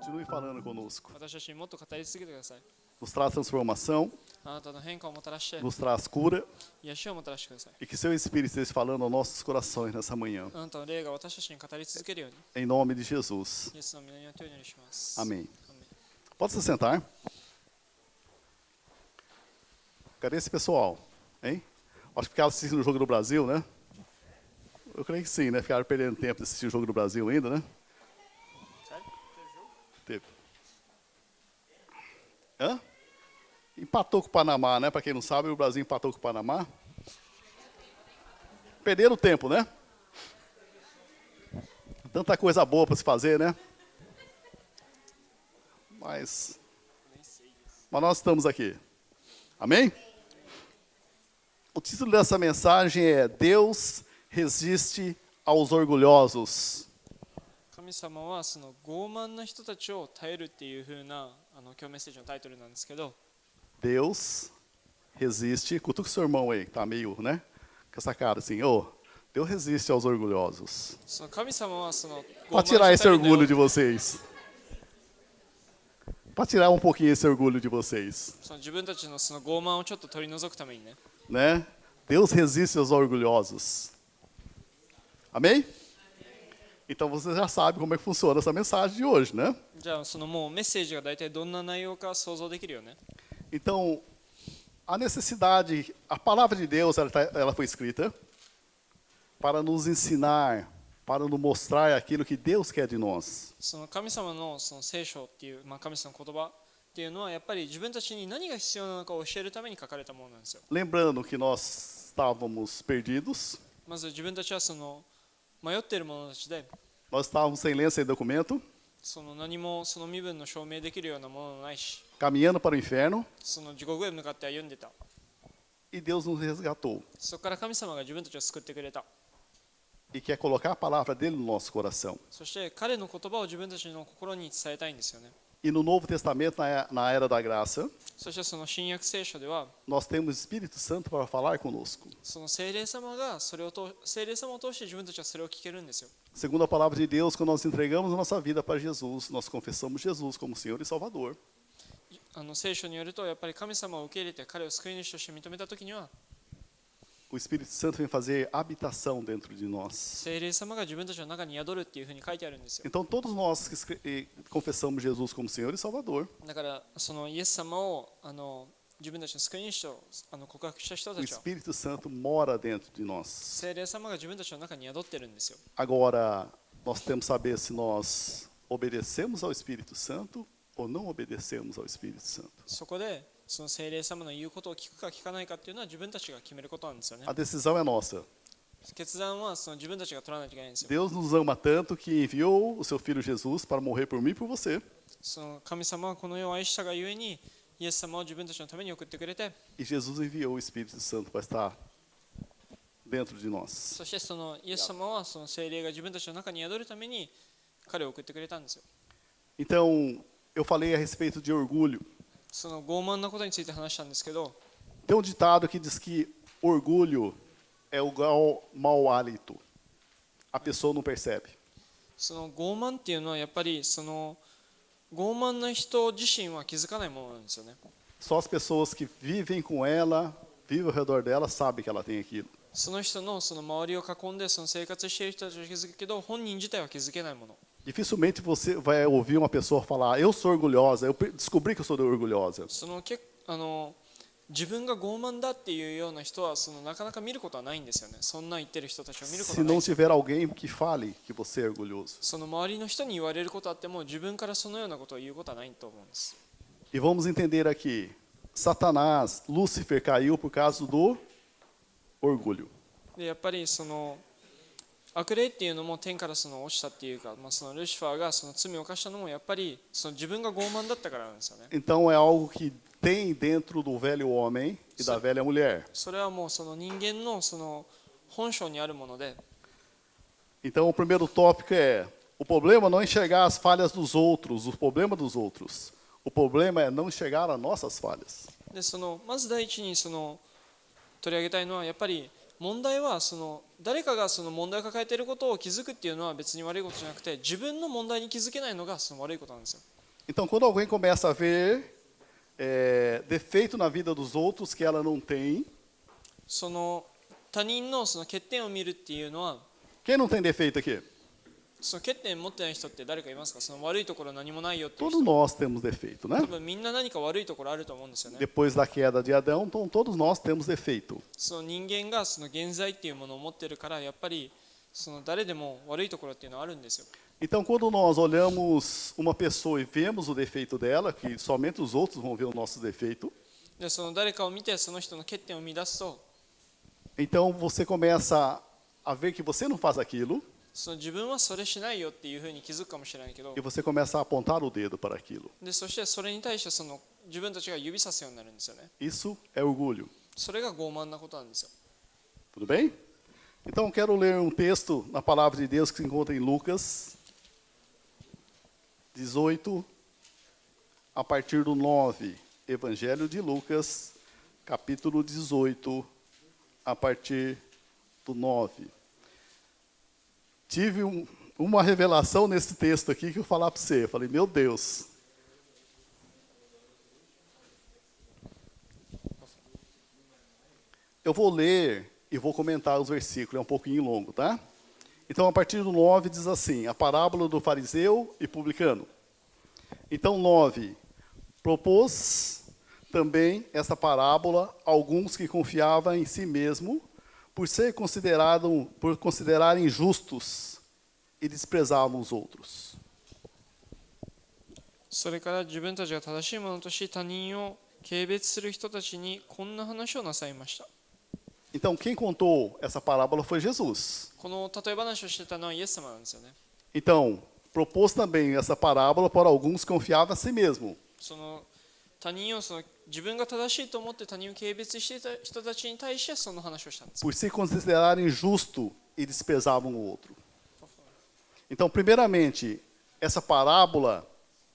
Continue falando conosco. 私たちにもっと語り続けてください。 Nos traz transformação, あなたの変化をもたらして、 nos traz cura 癒しをもたらしてください。 e que seu Espírito esteja falando aos nossos corações nessa manhã. あなたの霊が私たちに語り続けるように、 Em nome de Jesus. イエスの皆によってお祈りします。 Amém. アーメン。 Pode se sentar. Cadê esse pessoal? Hein? Acho que ficaram assistindo o Jogo do Brasil, né? Eu creio que sim, né? Ficaram perdendo tempo de assistir o Jogo do Brasil ainda, né? Teve. Hã? Empatou com o Panamá, né? Para quem não sabe, o Brasil empatou com o Panamá. Perderam o tempo, né? Tanta coisa boa para se fazer, né? Mas nós estamos aqui. Amém? O título dessa mensagem é Deus resiste aos orgulhosos. 神様はその傲慢な人たちを耐えるっていう風な今日メッセージのタイトルなんですけど、 Deus resiste. Cutuca o seu irmão aí, tá meio, né? Com essa cara assim, Deus resiste aos orgulhosos. その神様はその Para tirar esse orgulho de vocês. Para tirar um pouquinho esse orgulho de vocês. その自分たちのその傲慢をちょっと取り除くためにね、 Né? Deus resiste aos orgulhosos. Amém? Então você já sabe como é que funciona essa mensagem de hoje, né? じゃあそのもうメッセージが大体どんな内容か想像できるよね。 Então, a necessidade, a palavra de Deus, ela foi escrita para nos ensinar, para nos mostrar aquilo que Deus quer de nós. その神様のその聖書っていう、神様の言葉っていうのはやっぱり自分たちに何が必要なのかを教えるために書かれたものなんですよ。 Lembrando que nós estávamos perdidos, まず自分たちはその迷っている者たちで、 nós estávamos sem lenço, sem documento, その何もその身分の証明できるようなものもないし、 caminhando para o inferno, その地獄へ向かって歩んでた。 e Deus nos resgatou そこから神様が自分たちを救ってくれた。 e quer colocar a palavra dele no nosso coração. そして彼の言葉を自分たちの心に伝えたいんですよね。 E no Novo Testamento, na era da graça, そしてその新約聖書では、 nós temos o Espírito Santo para falar conosco. その聖霊様が聖霊様を通して自分たちはそれを聞けるんですよ。 Segundo a palavra de Deus, quando nós entregamos a nossa vida para Jesus, nós confessamos Jesus como Senhor e Salvador. 聖書によるとやっぱり神様を受け入れて彼を救い主として認めたときには、 O Espírito Santo vem fazer habitação dentro de nós. 聖霊様が自分たちの中に宿るっていうふうに書いてあるんですよ。 Então, todos nós que confessamos Jesus como Senhor e Salvador, だからそのイエス様を自分たちの救い主と告白した人 o たちは Espírito Santo mora dentro de nós. 聖霊様が自分たちの中に宿ってるんですよ。 Agora, nós temos que saber se nós obedecemos ao Espírito Santo ou não obedecemos ao Espírito Santo. そこでその聖霊様の言うことを聞くか聞かないかっていうのは自分たちが決めることなんですよね。 A decisão é nossa. 決断はその自分たちが取らないといけないんですよ。 Deus nos ama tanto que enviou o seu Filho Jesus para morrer por mim e por você. その神様はこの世を愛したがゆえにイエス様を自分たちのために送ってくれて、 E Jesus enviou o Espírito Santo para estar dentro de nós. そしてそのイエス様はその聖霊が自分たちの中に宿るために彼を送ってくれたんですよ。 Então, eu falei a respeito de orgulho. その傲慢なことについて話したんですけど、 Tem um ditado que diz que orgulho é igual mau hálito. A pessoa não percebe. その傲慢っていうのはやっぱりその傲慢な人自身は気づかないものなんですよね。 Só as pessoas que vivem com ela, vivem ao redor dela, sabem que ela tem aquilo. その人のその周りを囲んでその生活している人たちは気づくけど本人自体は気づけないもの。 Dificilmente você vai ouvir uma pessoa falar, eu sou orgulhosa, eu descobri que eu sou orgulhosa. その自分が傲慢だっていうような人はなかなか見ることはないんですよね。そんな言ってる人たちを見ること Se はない não。tiver alguém que fale que você é orgulhoso. その周りの人に言われることあっても自分からそのようなことを言うことはないと思うんです。 E vamos entender aqui, Satanás, Lúcifer caiu por causa do orgulho. でやっぱりその悪霊っていうのも天からその落ちたっていうか、そのルシファーがその罪を犯したのもやっぱりその自分が傲慢だったからなんですよね。 Então é algo que tem dentro do velho homem e da velha mulher. それはもうその人間のその本性にあるもので、 Então o primeiro tópico é, o problema não é enxergar as falhas dos outros, o problema dos outros. O problema é não enxergar as nossas falhas. でまず第一に取り上げたいのはやっぱり問題はその誰かがその問題を抱えていることを気づくっていうのは別に悪いことじゃなくて、自分の問題に気づけないのがその悪いことなんですよ。 Então, quando alguém começa a ver defeito na vida dos outros que ela não tem, その他人のその欠点を見るっていうのは、 quem não tem defeito aqui? その欠点持ってない人って誰かいますか？その悪いところ何もないよっていう Todos 人。 nós temos defeito, né? 多分みんな何か悪いところあると思うんですよね。 Depois da queda de Adão, então todos nós temos defeito. その人間がその現在っていうものを持ってるから、やっぱりその誰でも悪いところっていうのはあるんですよ。 Então, quando nós olhamos uma pessoa e vemos o defeito dela, que somente os outros vão ver o nosso defeito, でその誰かを見てその人の欠点を見出すと、 então você começa a ver que você não faz aquilo その自分はそれしないよっていうふうに気づくかもしれないけど e、você começa a apontar o dedo para aquilo. でそしてそれに対してその自分たちが指さすようになるんですよね。 Isso é orgulho. それが傲慢なことなんですよ。 Tudo bem? Então, eu quero ler um texto na palavra de Deus que se encontra em Lucas 18, a partir do 9. Evangelho de Lucas, capítulo 18, a partir do 9. Tive uma revelação nesse texto aqui que eu vou falar para você. Eu falei, meu Deus. Eu vou ler e vou comentar os versículos, é um pouquinho longo, tá? Então, a partir do 9 diz assim, a parábola do fariseu e publicano. Então, 9, propôs também essa parábola a alguns que confiavam em si mesmo, por considerarem justos e desprezavam os outros. それから自分たちが正しいものとし他人を軽蔑する人たちにこんな話をなさいました。 Então, quem contou essa parábola foi Jesus. この例え話をしてたのはイエス様なんですよね。 Então, propôs também essa parábola para alguns que confiavam em si mesmo. その他人をその自分が正しいと思って他人を軽蔑していた人たちに対してその話をしたんです。 Por se considerarem justo e desprezavam o outro. Então, primeiramente, essa parábola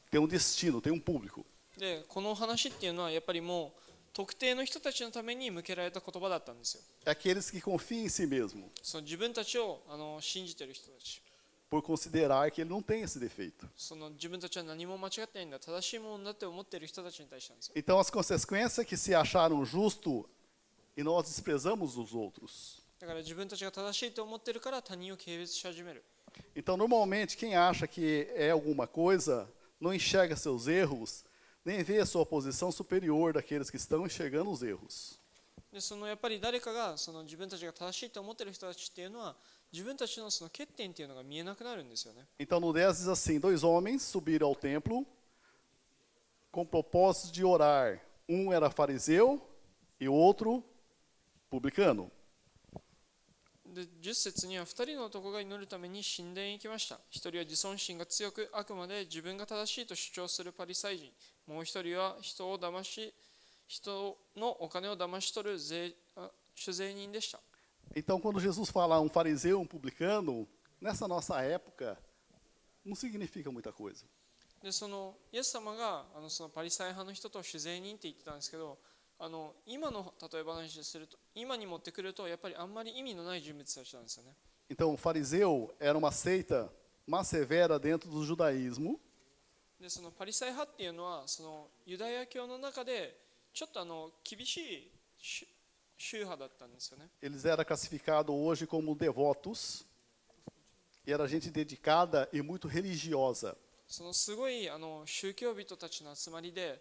tem um destino, tem um público. で、この話っていうのはやっぱりもう特定の人たちのために向けられた言葉だったんですよ。 É aqueles que confiam em si mesmo, その自分たちを信じている人たち。 por considerar que ele não tem esse defeito. その自分たちは何も間違ってないんだ、正しいものだって思っている人たちに対してなんですよ。 Então, as consequências é que se acharam justo e nós desprezamos os outros. だから自分たちが正しいと思っているから他人を軽蔑し始める。 Então, normalmente, quem acha que é alguma coisa, não enxerga seus erros, nem vê a sua posição superior daqueles que estão enxergando os erros. でそのやっぱり誰かがその自分たちが正しいと思っている人たちっていうのは自分たちのその欠点っていうのが見えなくなるんですよね。 Então, no 10 diz assim, 2 homens subiram ao templo com propósito de orar. Um era fariseu e o outro publicano. で10節には2人の男が祈るために神殿へ行きました。1人は自尊心が強くあくまで自分が正しいと主張するパリサイ人、もう1人は人のお金を騙し取る主税人でした。 Então, quando Jesus fala um fariseu, um publicano, nessa nossa época, não significa muita coisa. でそのイエス様がそのパリサイ派の人と主税人って言ってたんですけど、今の例え話ですると今に持ってくるとやっぱりあんまり意味のない人物たちなんですよね。 Então, o fariseu era uma seita mais severa dentro do judaísmo. でそのパリサイ派っていうのはそのユダヤ教の中でちょっと厳しい宗派だったんですよね。 Eles eram classificados hoje como devotos. E era gente dedicada e muito religiosa. そのすごい宗教人たちの集まりで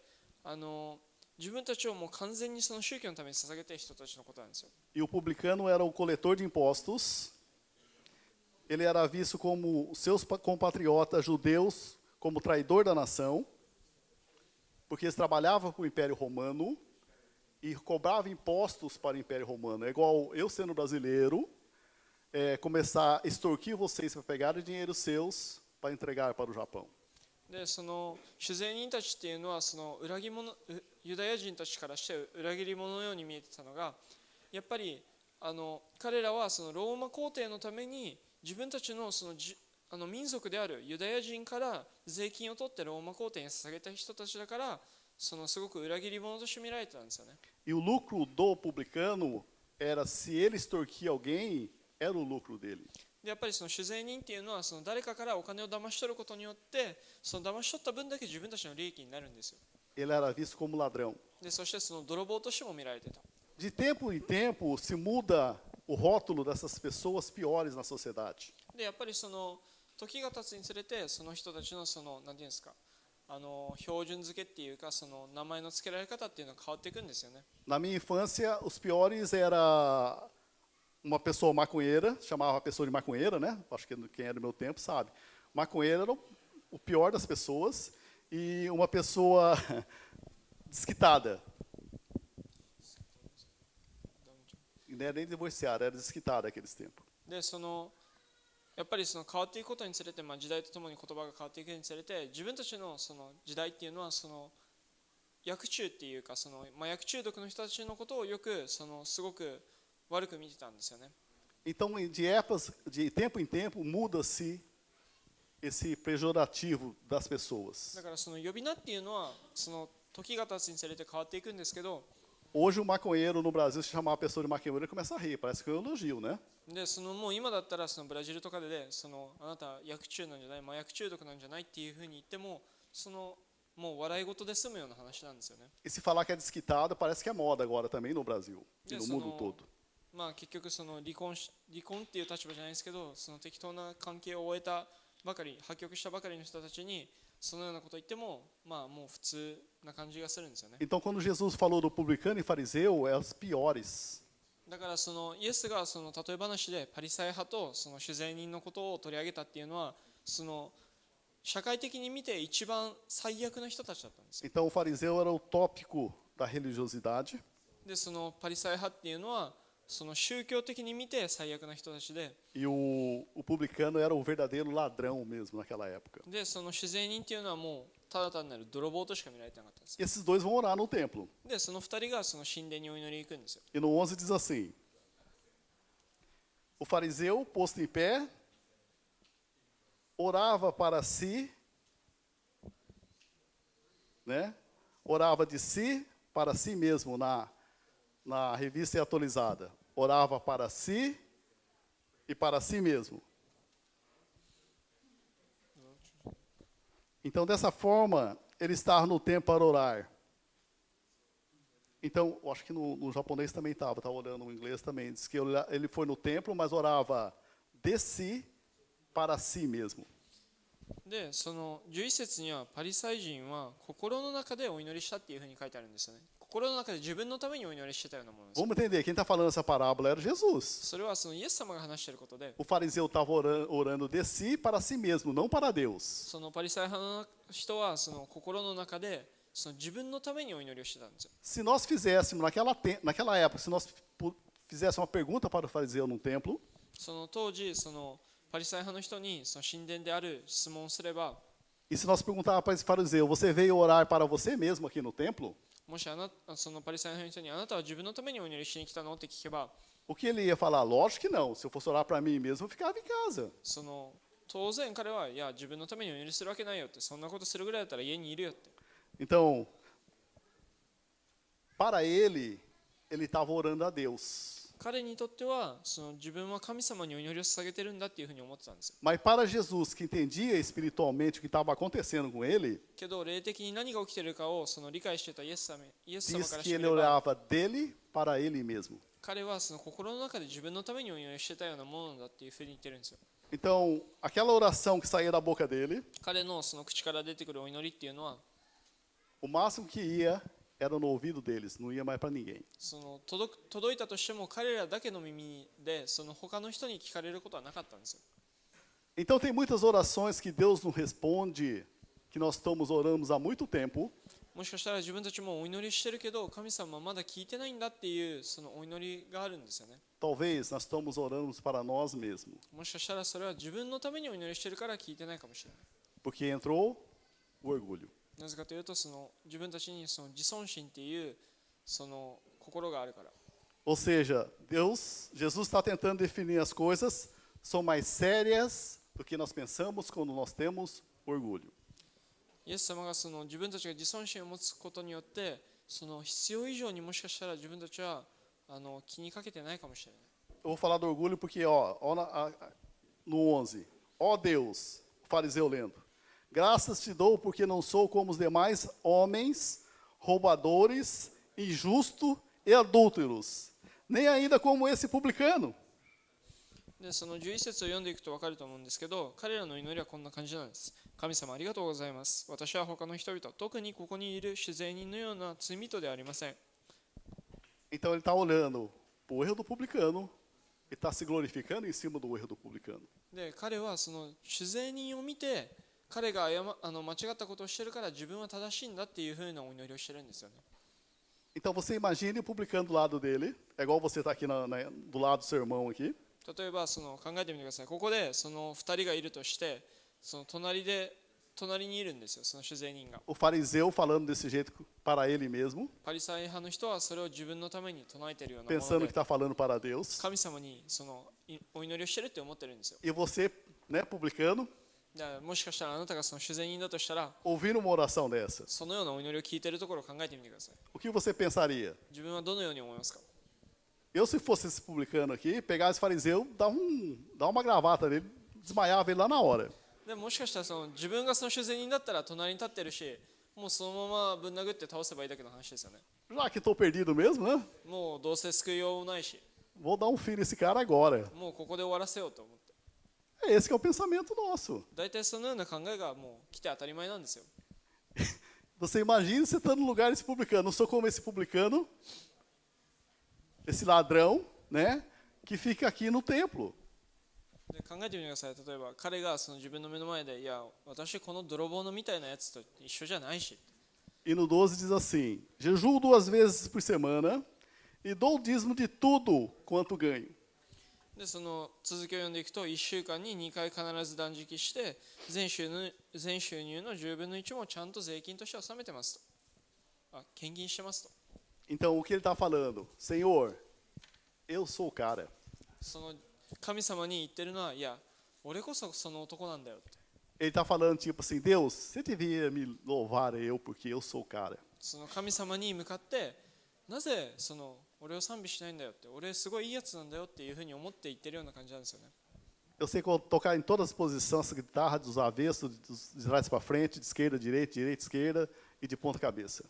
自分たちをもう完全にその宗教のために捧げている人たちのことなんですよ。 E o publicano era o coletor de impostos. Ele era visto como seus compatriotas judeus, como traidor da nação, porque eles trabalhavam com o Império Romano e cobravam impostos para o Império Romano. É igual eu sendo brasileiro, começar a extorquir vocês para pegar dinheiro seus para entregar para o Japão. でその主税人たちっていうのはそのユダヤ人たちからして裏切り者のように見えてたのが、やっぱり彼らはそのローマ皇帝のために自分たちのその民族であるユダヤ人から税金を取ってローマ皇帝に捧げた人たちだから、そのすごく裏切り者として見られてたんですよね。 E o lucro do publicano era se ele extorquir alguém, era o lucro dele. でやっぱりその酒税人っていうのはその誰かからお金を騙し取ることによってその騙し取った分だけ自分たちの利益になるんですよ。 Ele era visto como ladrão. でそしてその泥棒としても見られてた。 De tempo em tempo se muda o rótulo dessas pessoas piores na sociedade. でやっぱりその時が経つにつれてその人たちのその何ていうんですか標準付けっていうかその名前の付けられ方っていうのが変わっていくんですよね。 Na minha infância, os piores era uma pessoa maconheira, chamava a pessoa de maconheira, né? Acho que quem é do meu tempo sabe. Maconheiro era o pior das pessoas e uma pessoa desquitada. E não era nem divorciada, era desquitada naqueles tempos. でそのやっぱりその変わっていくことにつれて、時代とともに言葉が変わっていくにつれて自分たちのその時代っていうのはその薬中っていうかその麻薬中毒の人たちのことをよくそのすごく悪く見てたんですよね。 Então, de tempo em tempo, muda-se esse pejorativo das pessoas. だからその呼び名っていうのはその時が経つにつれて変わっていくんですけど、 Hoje o maconheiro no Brasil, se chamar a pessoa de maconheiro, ele começa a rir, parece que é um elogio, né? でそのもう今だったらそのブラジルとかでそのあなた薬中なんじゃない、麻薬中毒なんじゃないっていうふうに言ってもそのもう笑い事で済むような話なんですよね。 E se falar que é desquitado, parece que é moda agora também no Brasil e no mundo todo. 結局その離婚っていう立場じゃないですけど、その適当な関係を終えたばかり、破局したばかりの人たちにそのようなことを言ってももう普通な感じがするんですよね。 Então, quando Jesus falou do publicano e fariseu, é os piores. だからそのイエスがその例え話でパリサイ派とその酒税人のことを取り上げたっていうのはその社会的に見て一番最悪な人たちだったんですよ。 Então, o fariseu era o tópico da religiosidade でそのパリサイ派っていうのはその宗教的に見て最悪な人たちで、 e o publicano era o verdadeiro ladrão mesmo naquela época. でその酒税人っていうのはもうただ単なる泥棒としか見られてなかったんです。 E esses dois vão orar no templo. でその二人がその神殿にお祈りに行くんですよ。 E no 11 diz assim: O fariseu, posto em pé, orava para si, né? Orava de si para si mesmo na revista atualizada. Orava para si e para si mesmo. Então, dessa forma, ele estava no templo para orar. Então, eu acho que no japonês também estava olhando no inglês também. Diz que ele foi no templo, mas orava de si para si mesmo. でその11節にはパリサイ人は心の中でお祈りしたっていうふうに書いてあるんですよね。心の中で自分のためにお祈りしてたようなものです。 Vamos entender, quem está falando essa parábola era Jesus. それはそのイエス様が話していることで、 O fariseu estava orando de si para si mesmo, não para Deus. そのパリサイ派の人はその心の中でその自分のためにお祈りをしてたんですよ。 Se nós fizéssemos, naquela época, se nós fizéssemos uma pergunta para o fariseu num templo, その当時そのパリサイ派の人にその神殿である質問をすれば、 e se nós perguntarmos para esse fariseu, você veio orar para você mesmo aqui no templo? もしそのパリサイ派の人にあなたは自分のためにお祈りしに来たのって聞けば、 O que ele ia falar? Lógico que não. Se eu fosse orar para mim mesmo, eu ficava em casa. その当然彼はいや自分のためにお祈りするわけないよって、そんなことするぐらいだったら家にいるよって。 Então, para ele estava orando a Deus. 彼にとってはその自分は神様にお祈りを捧げてるんだっていうふうに思ってたんですよ。 Mas para Jesus, que entendia espiritualmente o que estava acontecendo com ele, けど霊的に何が起きているかをその理解していたイエス様 diz から que してみ ele れば、 orava dele para ele mesmo. 彼はその心の中で自分のためにお祈りしてたようなものだっていうふうに言ってるんですよ。 Então, aquela oração que saía da boca dele, 彼のその口から出てくるお祈りっていうのは o máximo que ia era no ouvido deles, não ia mais para ninguém. その届いたとしても彼らだけの耳でその他の人に聞かれることはなかったんですよ。 Então, tem muitas orações que Deus não responde, que nós oramos há muito tempo, もしかしたら自分たちもお祈りしてるけど神様はまだ聞いてないんだっていうそのお祈りがあるんですよね。 talvez nós orando para nós mesmos, もしかしたらそれは自分のためにお祈りしてるから聞いてないかもしれない。 porque entrou o orgulho. なぜかというとその自分たちにその自尊心っていうその心があるから。 Ou seja, Jesus está tentando definir as coisas, são mais sérias do que nós pensamos quando nós temos orgulho. イエス様がその自分たちが自尊心を持つことによってその必要以上にもしかしたら自分たちは気にかけてないかもしれない。Eu vou falar do orgulho porque, no 11. Ó Deus, o fariseu lendo. Graças te dou porque não sou como os demais homens, roubadores, injustos e adúlteros, nem ainda como esse publicano. でその11節を読んでいくと分かると思うんですけど、彼らの祈りはこんな感じなんです。神様ありがとうございます。私は他の人々、特にここにいる主税人のような罪人ではありません。Então ele está olhando para o erro do publicano e está se glorificando em cima do erro do publicano. で彼はその主税人を見て、彼が間違ったことをしているから自分は正しいんだっていうふうなお祈りをしてるんですよね。Então você imagine o publicano do lado dele, é igual você está aqui do lado do seu irmão aqui. 例えば考えてみてください。ここでその2人がいるとして、その隣にいるんですよ、その主税人が。O fariseu falando desse jeito para ele mesmo, パリサイ派の人はそれを自分のために唱えているようなも pensando の que で、 está falando para Deus. 神様にそのお祈りをしてるって思ってるんですよ。 E você, né, publicano, だからもしかしたらあなたがその主税人だとしたら、 ouvindo uma oração dessa, そのようなお祈りを聞いているところを考えてみてください。 o que você pensaria? 自分はどのように思いますか？ Eu, se fosse esse publicano aqui, pegar esse fariseu, dar uma gravata nele, desmaiava ele lá na hora. でもしかしたら自分がその主税人だったら隣に立ってるし、もうそのままぶん殴って倒せばいいだけの話ですよね。 Já que estou perdido mesmo, né? もうどうせ救いようもないし、 Vou dar um fim nesse cara agora. もうここで終わらせようと思って。 É esse que é o pensamento nosso. 大体そのような考えがもう来て当たり前なんですよ。 Você imagina você estando no lugar desse publicano. Não sou como esse publicano, esse ladrão, né? Que fica aqui no templo. で考えてみてください。例えば彼がその自分の目の前で、いや、私この泥棒のみたいなやつと一緒じゃないし。 E no 12 diz assim: jejuo 2 vezes por semana e dou o dízimo de tudo quanto ganho. でその続きを読んでいくと、1週間に2回必ず断食して全収入の10分の1もちゃんと税金として納めてますと。献金してますと。 Então o que ele está falando? Senhor, eu sou o cara. その神様に言ってるのは、いや、俺こそその男なんだよって。 Ele está falando tipo assim: Deus, você devia me louvar eu porque eu sou o cara. その神様に向かって、なぜその俺を賛美しないんだよって、俺すごいいいやつなんだよっていうふうに思って言ってるような感じなんですよね。 Eu sei que eu vou tocar em todas as posições, essa guitarra dos avessos, de trás para frente, de esquerda, direita, esquerda e de ponta cabeça.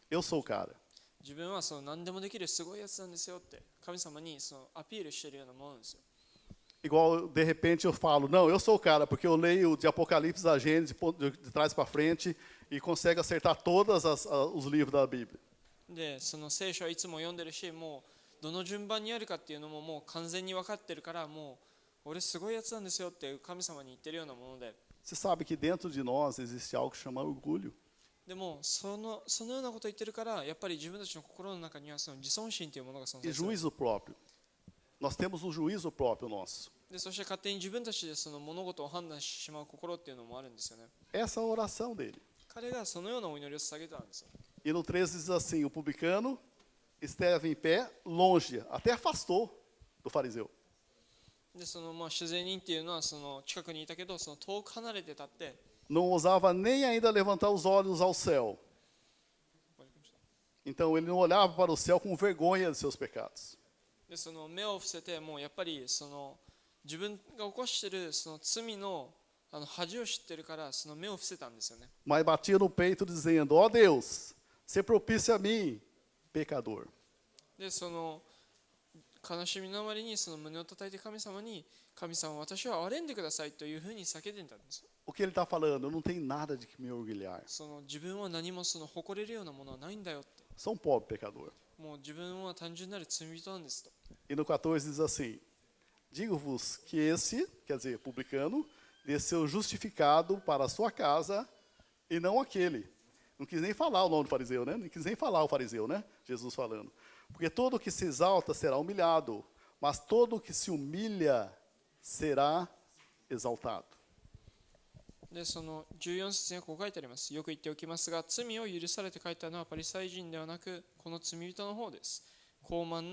Eu sou o cara. 自分はその何でもできるすごいやつなんですよって神様にそのアピールしているようなものなんですよ。 Igual, de repente, eu falo, não, eu sou o cara, porque eu leio de Apocalipse a Gênesis de trás para frente e consigo acertar todos os livros da Bíblia. で、その聖書はいつも読んでるし、もうどの順番にあるかっていうのももう完全に分かってるから、もう俺すごいやつなんですよって神様に言ってるようなもので。 Você sabe que dentro de nós existe algo que chama orgulho. でもそのようなことを言ってるから、やっぱり自分たちの心の中にはその自尊心というものが存 E 在する。 juízo próprio. Nós temos um juízo próprio nosso. で、そして勝手に自分たちでその物事を判断してしまう心っていうのもあるんですよね。 Essa é a oração dele. 彼がそのようなお祈りを捧げたんですよ。 E no 13 diz assim: o publicano esteve em pé, longe, até afastou do fariseu. で、その主税人っていうのはその近くにいたけど、その遠く離れて立って、 Não ousava nem ainda levantar os olhos ao céu. Então ele não olhava para o céu com vergonha de seus pecados. で、その目を伏せて、もうやっぱりその自分が起こしているその罪の恥を知ってるから、その目を伏せたんですよね。 Mas batia no peito dizendo: ó Deus, se propício a mim, pecador. で、その悲しみのあまりにその胸を叩いて神様に、神様私を憐れんでくださいというふうに叫んでたんですよ。 O que ele está falando? Eu não tenho nada de que me orgulhar. その自分は何もその誇れるようなものはないんだよって。 Sou um pobre pecador. もう自分は単純なる罪人なんですと。 E no 14 diz assim: digo-vos que esse, quer dizer, publicano, desceu justificado para a sua casa e não aquele. Não quis nem falar o nome do fariseu, né? Não quis nem falar o fariseu, né? Jesus falando. Porque todo o que se exalta será humilhado, mas todo o que se humilha será exaltado. で、その14節にはこう書いてあります。よく言っておきますが、罪を許されて書いたのはパリサイ人ではなく、この罪人の方です。高慢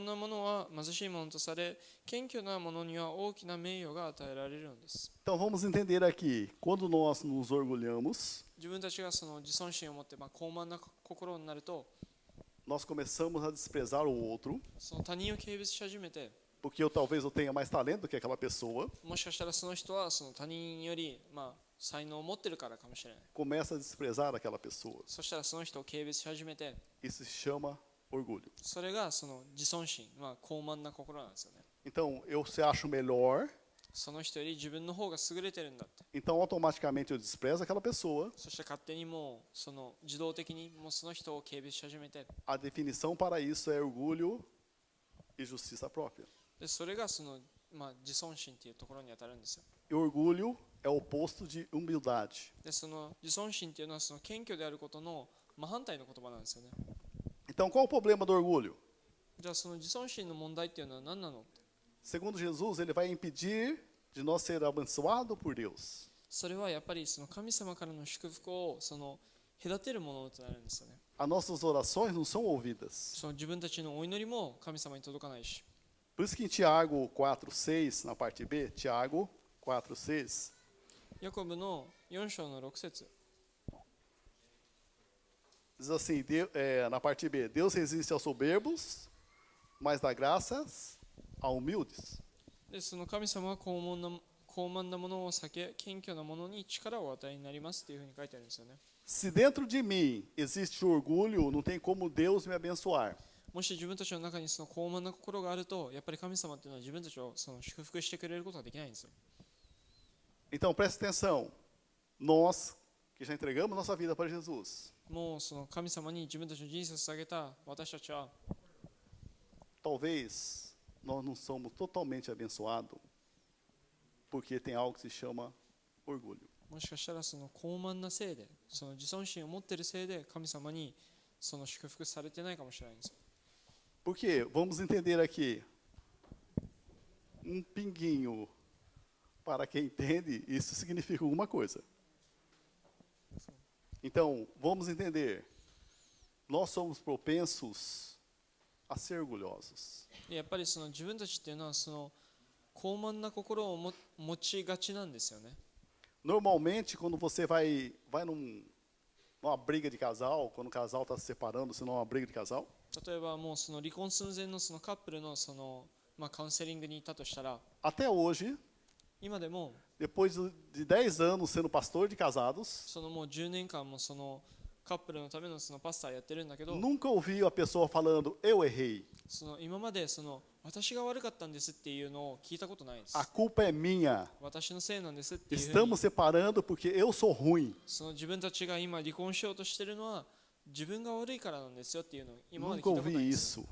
なものは貧しいものとされ、謙虚なものには大きな名誉が与えられるのです。 Então vamos entender aqui, quando nós nos orgulhamos, 自分たちがその自尊心を持って、高慢な心になると、nós começamos a desprezar o outro, その他人を軽蔑し始めて、 porque talvez eu tenha mais talento do que aquela pessoa, もしかしたらその人はその他人より、才能を持ってるからかもしれない。 começa a desprezar aquela pessoa. そしたらその人を軽蔑し始めて、 Isso se chama orgulho. それがその自尊心、高慢な心なんですよね。 Então, eu se acho melhor, その人より自分の方が優れてるんだって。 então automaticamente eu desprezo aquela pessoa. そして勝手にもうその自動的にもうその人を軽蔑し始めて、 A definição para isso é orgulho e justiça própria. でそれがその、自尊心っていうところに当たるんですよ。 E orgulho é o oposto de humildade. でその自尊心っていうのはその謙虚であることの真反対の言葉なんですよね。 Então, qual o problema do orgulho? じゃあその自尊心の問題っていうのは何なの？ Segundo Jesus, ele vai impedir de nós ser abençoado por Deus. それはやっぱりその神様からの祝福をその隔てるものとなるんですよね。 As nossas orações não são ouvidas. その自分たちのお祈りも神様に届かないし。 Por isso que em Tiago 4:6, na parte B, Tiago 4:6, ヤコブの4章の6節 diz assim, na parte B, Deus resiste aos soberbos, mas dá graças a humildes. でその神様は高慢なものを避け、謙虚なものに力を与えになりますっていうふうに書いてあるんですよね。 Se dentro de mim existe orgulho, não tem como Deus me abençoar. もし自分たちの中にその高慢な心があると、やっぱり神様っていうのは自分たちをその祝福してくれることができないんですよ。 Então preste atenção, nós que já entregamos nossa vida para Jesus, もうその神様に自分たちの人生を捧げた私たちは、 talvez nós não somos totalmente abençoados, porque tem algo que se chama orgulho. もしかしたらその高慢なせいで、その自尊心を持っているせいで神様にその祝福されてないかもしれないんですよ。 Porque, vamos entender aqui, pinguinho, para quem entende, isso significa alguma coisa. Então, vamos entender, nós somos propensos a ser orgulhosos. でやっぱりその自分たちっていうのはその高慢な心を持ちがちなんですよね。 Normalmente, quando você vai numa briga de casal, quando o casal está se separando, se não é uma briga de casal, 例えばもうその離婚寸前のそのカップルのそのカウンセリングに行ったとしたら、 até hoje, 今でも depois de 10 anos sendo pastor de casados, そのもう10年間もそのカップルのためのそのパスターやってるんだけど、 nunca ouvi a pessoa falando, eu errei, その今までその私が悪かったんですっていうのを聞いたことないです。 a culpa é minha, 私のせいなんですっていうふうに estamos separando porque eu sou ruim. その自分たちが今離婚しようとしてるのは自分が悪いからなんですよっていうのを今まで Nunca 聞いたことない ouvi です。 isso.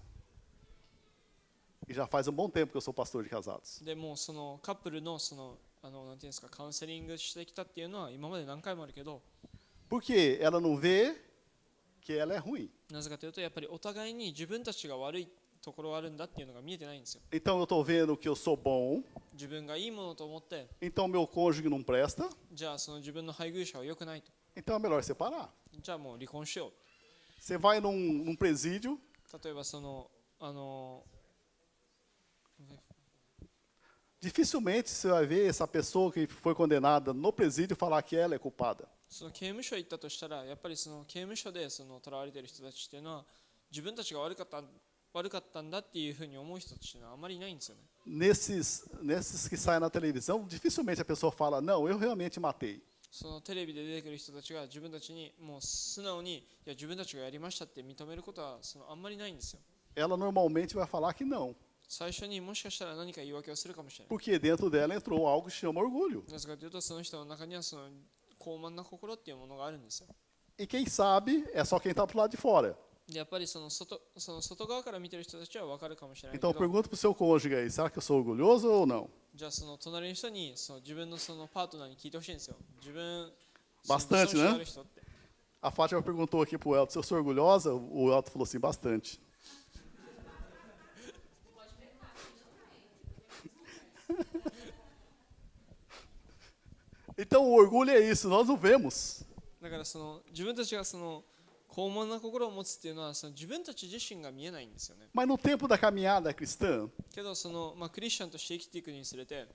E já faz um bom tempo que eu sou pastor de casados. でもうそのカップルのそのなんていうんですかカウンセリングしてきたっていうのは今まで何回もあるけど、 Porque ela não vê que ela é ruim. なぜかというとやっぱりお互いに自分たちが悪いところがあるんだっていうのが見えてないんですよ。 Então eu estou vendo que eu sou bom, 自分がいいものと思って、 então meu cônjuge não presta, じゃあその自分の配偶者は良くないと、 então é melhor separar. じゃあもう離婚しよう。 Você vai num presídio, 例えばそのdificilmente você vai ver essa pessoa que foi condenada no presídio falar que ela é culpada. その刑務所行ったとしたらやっぱりその刑務所でその囚われている人たちっていうのは自分たちが悪かったんだっていうふうに思う人たちっていうのはあまりいないんですよね。 Nesses que saem na televisão, dificilmente a pessoa fala, não, eu realmente matei. そのテレビで出てくる人たちが自分たちにもう素直にいや自分たちがやりましたって認めることはそのあんまりないんですよ。 Ela normalmente vai falar que não, 最初にもしかしたら何か言い訳をするかもしれない。 porque dentro dela entrou algo que chama orgulho. なぜかというとその人の中にはその高慢な心っていうものがあるんですよ。 E quem sabe é só quem está pro lado de fora. でやっぱりその外側から見てる人たちは分かるかもしれないけ Então ど、 pergunta pro seu cônjuge aí, será que eu sou orgulhoso ou não? じゃあその隣の人にその自分のそのパートナーに聞いてほしいんですよ。自分 Bastante, その自尊心 né? ある人って。 A Fátima perguntou aqui pro Elton se eu sou orgulhosa, o Elton falou assim, bastante. Então o orgulho é isso, nós não vemos. だからその自分たちがその高慢な心を持つっていうのはその自分たち自身が見えないんですよね。 Mas no tempo da caminhada cristã, けどそのクリスチャンとして生きていくにつれて、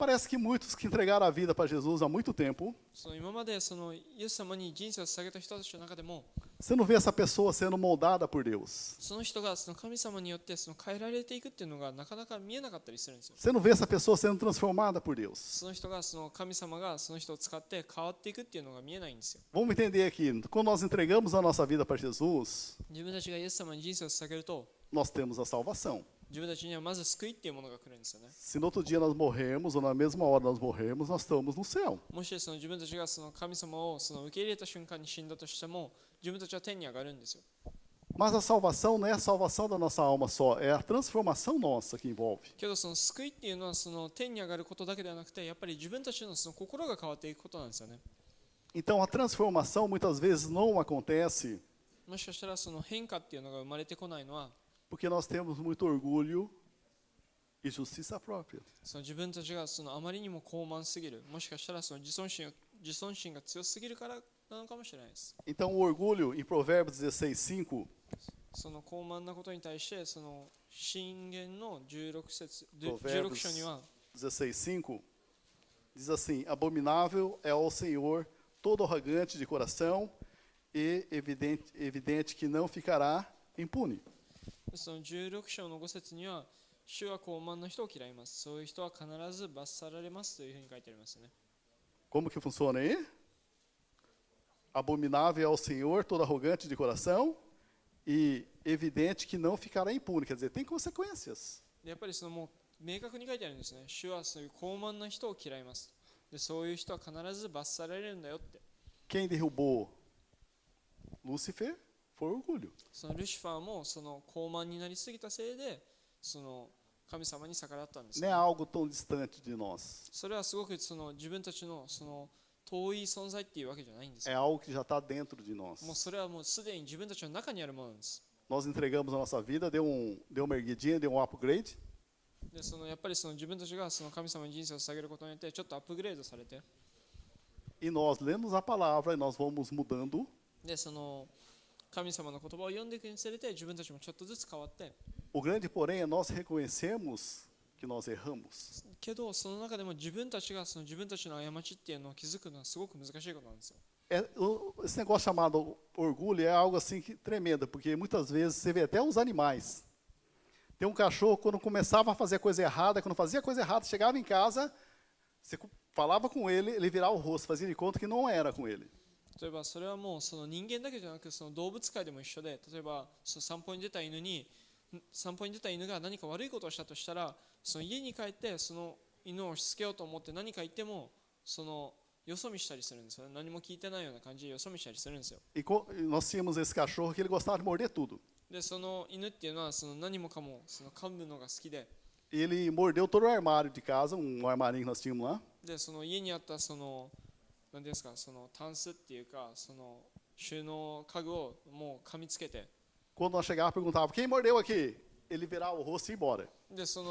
Parece que muitos que entregaram a vida para Jesus há muito tempo, その今までそのイエス様に人生を捧げた人たちの中でも、 você não vê essa pessoa sendo moldada por Deus. その人がその神様によってその変えられていくっていうのがなかなか見えなかったりするんですよ。 Você não vê essa pessoa sendo transformada por Deus. その人がその神様がその人を使って変わっていくっていうのが見えないんですよ。 Vamos entender aqui, quando nós entregamos a nossa vida para Jesus, 自分たちがイエス様に人生を捧げると、 nós temos a salvação. 自分たちにはまず救いっていうものが来るんですよね。 Se no outro dia nós morrermos, ou na mesma hora nós morrermos, nós estamos no céu. もしその自分たちがその神様をその受け入れた瞬間に死んだとしても、自分たちは天に上がるんですよ。 Mas a salvação não é a salvação da nossa alma só, é a transformação nossa que envolve. けどその救いっていうのはその天に上がることだけではなくて、やっぱり自分たちのその心が変わっていくことなんですよね。 Então a transformação muitas vezes não acontece もしかしたらその変化っていうのが生まれてこないのは、 porque nós temos muito orgulho e justiça própria. その自分たちがそのあまりにも高慢すぎる、もしかしたらその自尊心が強すぎるからなのかもしれないです。 Então o orgulho, em Provérbios 16:5, その高慢なことに対してその箴言の16Provérbios 章には 16:5 diz assim: Abominável é ao Senhor todo arrogante de coração e evidente que não ficará impune. その16章の5節には、主は高慢な人を嫌います。そういう人は必ず罰さられますというふうに書いてありますね。 Como que funciona aí? Abominável é ao Senhor todo arrogante de coração e evidente que não ficará impune. Quer dizer, tem consequências. でやっぱりそのもう明確に書いてあるんですね。主はそういう高慢な人を嫌います。でそういう人は必ず罰されるんだよって。 Quem derrubou Lúcifer foi orgulho. そのルシファーもその高慢になりすぎたせいで、その神様に逆らったんです Não é ね。 algo tão distante de nós. それはすごくその自分たちのその遠い存在っていうわけじゃないんです É よ。 algo que já está dentro de nós. もうそれはもうすでに自分たちの中にあるものなんです。 Nós entregamos a nossa vida, deu uma erguidinha, deu um upgrade. でそのやっぱりその自分たちがその神様に人生を捧げることによってちょっとアップグレードされて、 E nós lemos a palavra e nós vamos mudando. でその神様の言葉を読んでいくにつれて自分たちもちょっとずつ変わって、 O grande, porém, é nós reconhecermos que nós erramos. けどその中でも自分たちがその自分たちの過ちっていうのを気づくのはすごく難しいことなんですよ。 Esse negócio chamado orgulho é algo assim que, tremendo, porque muitas vezes você vê até os animais. Tem um cachorro, quando começava a fazer coisa errada, quando fazia coisa errada, chegava em casa, você falava com ele, ele virava o rosto, fazia de conta que não era com ele. 例えばそれはもうその人間だけじゃなくその動物界でも一緒で、例えばその散歩に出た犬が何か悪いことをしたとしたら、その家に帰ってその犬をしつけようと思って何か言ってもそのよそ見したりするんですよね。何も聞いてないような感じでよそ見したりするんですよ。 E nós tínhamos esse cachorro que ele gostava de morder tudo. でその犬っていうのはその何もかもその噛むのが好きで、 E ele mordeu todo o armário de casa, armarinho que nós tínhamos lá. でその家にあったその何ていうんですか、そのタンスっていうかその収納家具をもう噛みつけて、 Quando nós chegávamos, perguntava, quem mordeu aqui? Ele virava o rosto e ia embora. でそ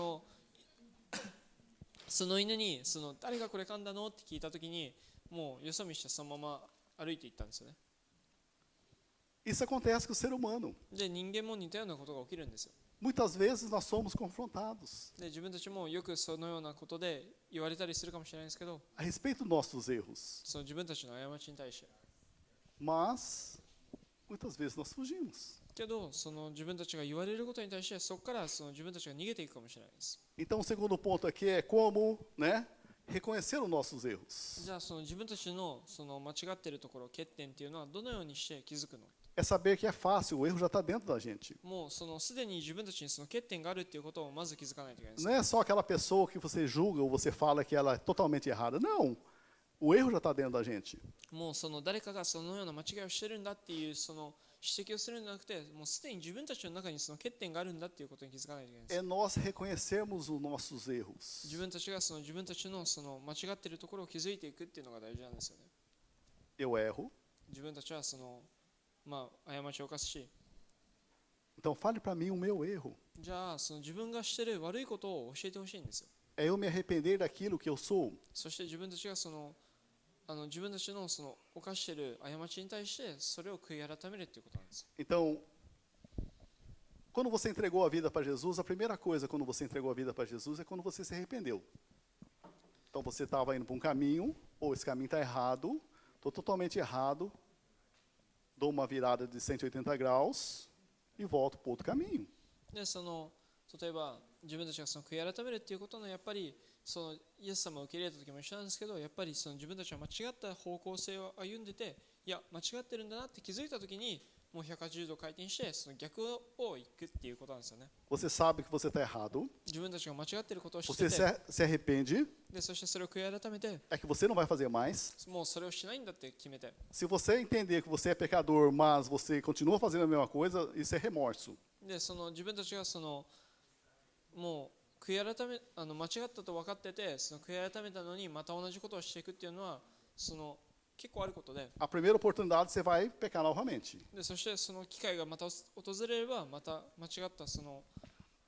の犬にその誰がこれ噛んだのって聞いたときに、もうよそ見してそのまま歩いていったんですよね。 Isso acontece com o ser humano. で人間も似たようなことが起きるんですよ。 Muitas vezes nós somos confrontados で自分たちもよくそのようなことで言われたりするかもしれないですけど、 a respeito dos nossos erros. その自分たちの過ちに対して。 Mas, muitas vezes nós fugimos. けどその自分たちが言われることに対してそこからその自分たちが逃げていくかもしれないです。 Então, o segundo ponto aqui é como, né, reconhecer os nossos erros. じゃあその自分たちのその間違っているところ、欠点っていうのはどのようにして気づくの？ É saber que é fácil, o erro já está dentro da gente. もうそのすでに自分たちにその欠点があるっていうことをまず気づかないといけないです。 Não é só aquela pessoa que você julga ou você fala que ela é totalmente errada. Não, o erro já está dentro da gente. もうその誰かがそのような間違いをしてるんだっていうその指摘をするんじゃなくて、もうすでに自分たちの中にその欠点があるんだっていうことに気づかないといけないです。 É nós reconhecermos os nossos erros. 自分たちがその自分たちのその間違っているところを気づいていくっていうのが大事なんですよね。 Eu erro, 自分たちはその過ちを犯すし、 então fale para mim o meu erro. じゃあその自分がしている悪いことを教えてほしいんですよ。 É eu me arrepender daquilo que eu sou. そして自分たちがその自分たちのその犯している過ちに対してそれを悔い改めるということなんです。 Então, quando você entregou a vida para Jesus, a primeira coisa quando você entregou a vida para Jesus é quando você se arrependeu. Então você estava indo para um caminho, ou esse caminho está errado, estou totalmente errado, dou uma virada de 180 graus e volto para outro caminho. で例えば自分たちがその悔い改めるっていうことのやっぱりそのイエス様を受け入れた時も一緒なんですけど、やっぱりその自分たちは間違った方向性を歩んでて、いや間違ってるんだなって気づいた時にもう180度回転してその逆を行くっていうことなんですよね。 Você sabe que você está errado, 自分たちが間違ってることを知っ você てて、 se arrepende, でそしてそれを悔い改めて、 é que você não vai fazer mais. もうそれをしないんだって決めて、 Se você entender que você é pecador, mas você continua fazendo a mesma coisa, isso é remorso. でその自分たちがそのもう悔い改め間違ったと分かってて、その悔い改めたのにまた同じことをしていくっていうのはその結構あることで、 A primeira oportunidade você vai pecar novamente. でそしてその機会がまた訪れればまた間違ったその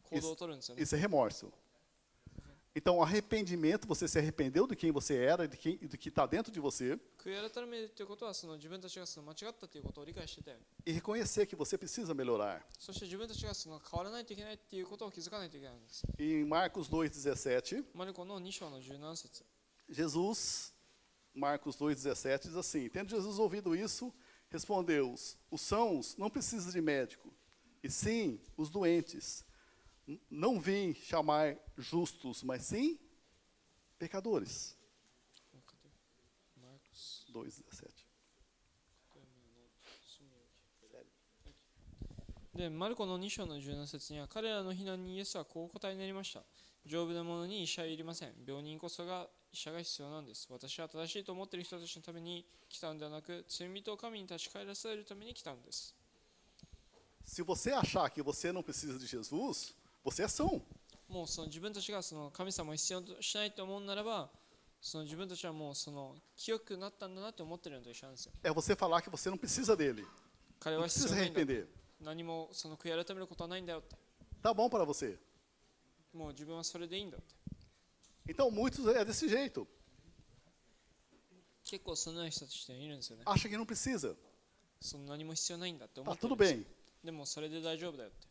行動を取るんですよね。 Isso é remorso. Então, arrependimento, você se arrependeu de quem você era e do que está dentro de você, 悔い改めるっていうことはその自分たちがその間違ったということを理解してて、 e reconhecer que você precisa melhorar. そして自分たちがその変わらないといけないっていうことを気づかないといけないんです。 E em Marcos 2,17, マルコの2章の17節。 Jesus, Marcos 2,17 diz assim: Tendo Jesus ouvido isso, respondeu: Os sãos não precisam de médico, e sim os doentes. Não vim chamar justos, mas sim pecadores. マルコス 2,17. でマルコの2章の17節には、彼らの非難にイエスはこう答えになりました。丈夫な者に医者はいりません。病人こそが医者が必要なんです。私は正しいと思っている人たちのために来たのではなく、罪人を神に立ち返らせるために来たんです。 Se você achar que você não precisa de Jesus, você é são. もうその自分たちがその神様を必要としないと思うならば、その自分たちはもうその清くなったんだなって思ってるのと一緒なんですよ。 É você falar que você não precisa dele. 彼 Não は必 precisa 要ないんだ。 arrepender. 何もその悔い改めることはないんだよって。 Tá bom para você. もう自分はそれでいいんだって。 Então, muitos é desse jeito. 結構そのような人たちっているんですよね。 Acha que não precisa. その何も必要ないんだって思 Tá ってる tudo んですよ。 bem. でもそれで大丈夫だよって。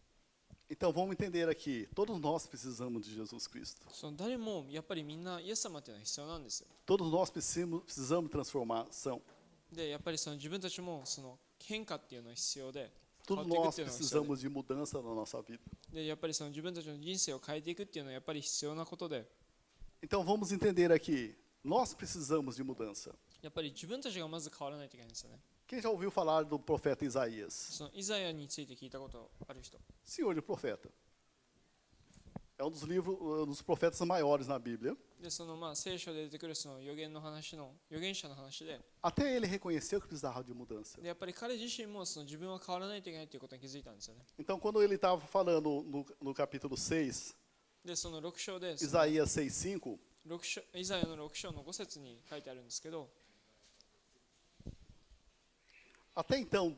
Então, vamos entender aqui. Todos nós precisamos de Jesus Cristo. その誰もやっぱりみんなイエス様っていうのは必要なんですよ。 Todos nós precisamos de transformação. で、やっぱりその自分たちもその変化っていうのは必要で、変わ Todos っていくっ nós ていうのが必要で、 precisamos de mudança na nossa vida. でやっぱりその自分たちの人生を変えていくっていうのはやっぱり必要なことで、 Então, vamos entender aqui. Nós precisamos de mudança. やっぱり自分たちがまず変わらないといけないんですよね。 Quem já ouviu falar do profeta Isaías? そのイザヤについて聞いたことある人。 Senhor de profeta. É um dos livros, um dos profetas maiores na Bíblia. で、そのまあ聖書で出てくるその預言の話の預言者の話で、 Até ele reconheceu que precisava de mudança. でやっぱり彼自身もその自分は変わらないといけないということに気づいたんですよね。 Então, quando ele estava falando no capítulo 6, で、その6章で、その Isaías 6,5, 6章イザヤの6章の5節に書いてあるんですけど、 até então,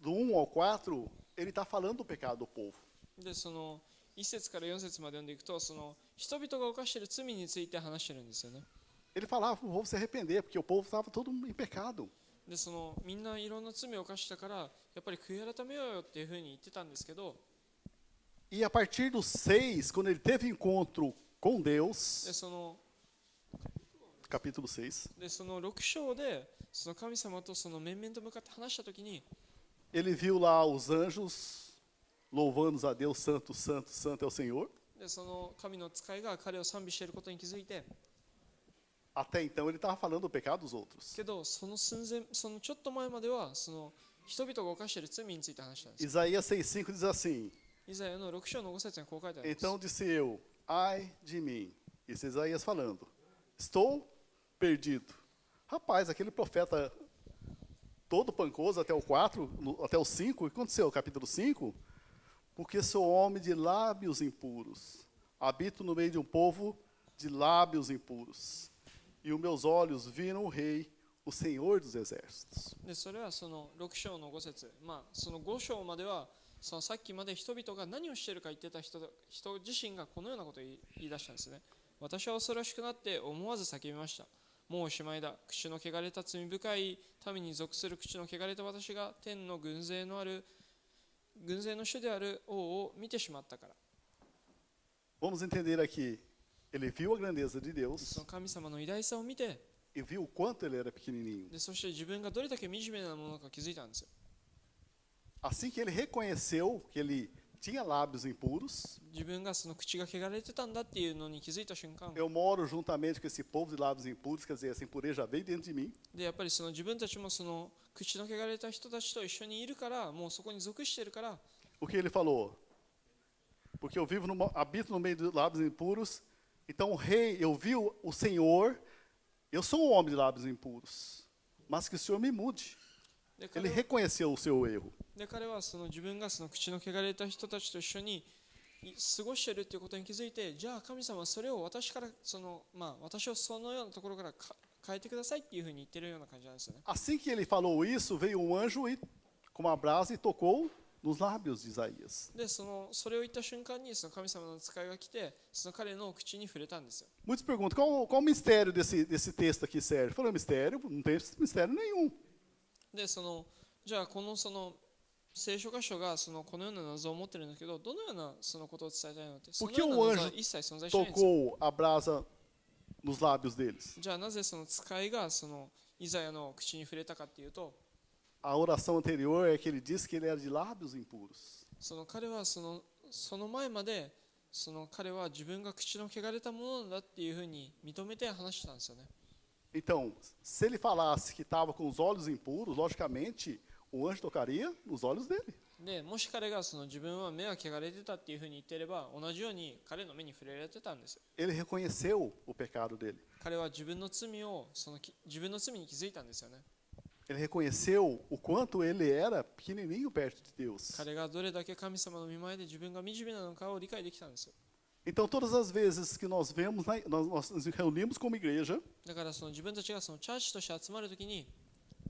do 1 ao 4, ele está falando do pecado do povo. でその1節から4節まで読んでいくと、その人々が犯している罪について話してるんですよね。 Ele falava para o povo se arrepender, porque o povo estava todo em pecado. でそのみんないろんな罪を犯したからやっぱり悔い改めようよっていうふうに言ってたんですけど、 E a partir do 6, quando ele teve encontro com で Deus, その capítulo 6, でその6章でその神様とその面々と向かって話したときに、 ele viu lá os anjos louvando a Deus, santo, santo, santo é o Senhor. でその神の使いが彼を賛美していることに気づいて、 Até então ele estava falando do pecado dos outros. けどその寸前、そのちょっと前まではその人々が犯している罪について話したんです。 Isaías 6,5 diz assim: イザヤの6章の5節にこう書いてあるんです。 Então disse eu, ai de mim. Isso é Isaías falando. Estou perdido. Rapaz, aquele profeta todo pancoso até o 4, até o 5, o que aconteceu? Capítulo 5? Porque sou homem de lábios impuros. Habito no meio de um povo de lábios impuros. E os meus olhos viram o rei, o Senhor dos exércitos. でそれはその6章の5節、まあ、その5章まではそのさっきまで人々が何をしているか言ってた人自身がこのようなことを言い出したんですね。私は恐ろしくなって思わず叫びました。もうおしまいだ。口の汚れた罪深い民に属する口の汚れた私が天の軍勢の主である王を見てしまったから。 Vamos entender aqui. Ele viu a grandeza de そ Deus の神様の偉大さを見て、 e viu o quanto ele era pequenininho. でそして自分がどれだけ惨めなものか気づいたんですよ。 Assim que ele reconheceu que ele tinha lábios impuros, 自分がその口が汚れてたんだっていうのに気づいた瞬間 eu moro juntamente com esse povo de lábios impuros, quer dizer, essa impureza já veio dentro de mim. でやっぱりその自分たちもその口の汚れた人たちと一緒にいるから、もうそこに属しているから、 O que ele falou? Porque eu vivo habito no meio de lábios impuros, então o rei, eu vi o Senhor, eu sou um homem de lábios impuros, mas que o Senhor me mude. で Ele 彼は reconheceu o seu erro. で彼はその自分がその口の汚れた人たちと一緒に過ごしているということに気づいて、じゃあ神様はそれを私から私をそのようなところから変えてくださいっていうふうに言ってるような感じなんですよね。 Assim que ele falou isso, veio um anjo com uma brasa e tocou nos lábios de Isaías. でそれを言った瞬間にその神様の使いが来て、その彼の口に触れたんですよ。 Muitos perguntam, qual o mistério desse texto aqui, Sérgio? Falei, mistério? Não tem mistério nenhum. でじゃあこの聖書箇所がこのような謎を持ってるんだけど、どのようなそのことを伝えたいのって、そのような謎は一切存在しないんですよ。 Tocou a brasa nos lábios deles. じゃあなぜその使いがそのイザヤの口に触れたかっていうと、 A oração anterior é que ele disse que ele era de lábios impuros. その彼はその前まで彼は自分が口の汚れたものなんだっていうふうに認めて話したんですよね。 Então, se ele falasse que estava com os olhos impuros, logicamente o anjo tocaria nos olhos dele. でもし彼が自分は目が汚れてたっていうふうに言っていれば、同じように彼の目に触れられてたんですよ。 Ele reconheceu o pecado dele. 彼は自分の罪に気づいたんですよね。 Ele reconheceu o quanto ele era pequenininho perto de Deus. 彼がどれだけ神様の御前で自分が惨めなのかを理解できたんですよ。 Então, todas as vezes que nós vemos, nós nos reunimos como igreja, だから自分たちがチャーチとして集まるときに、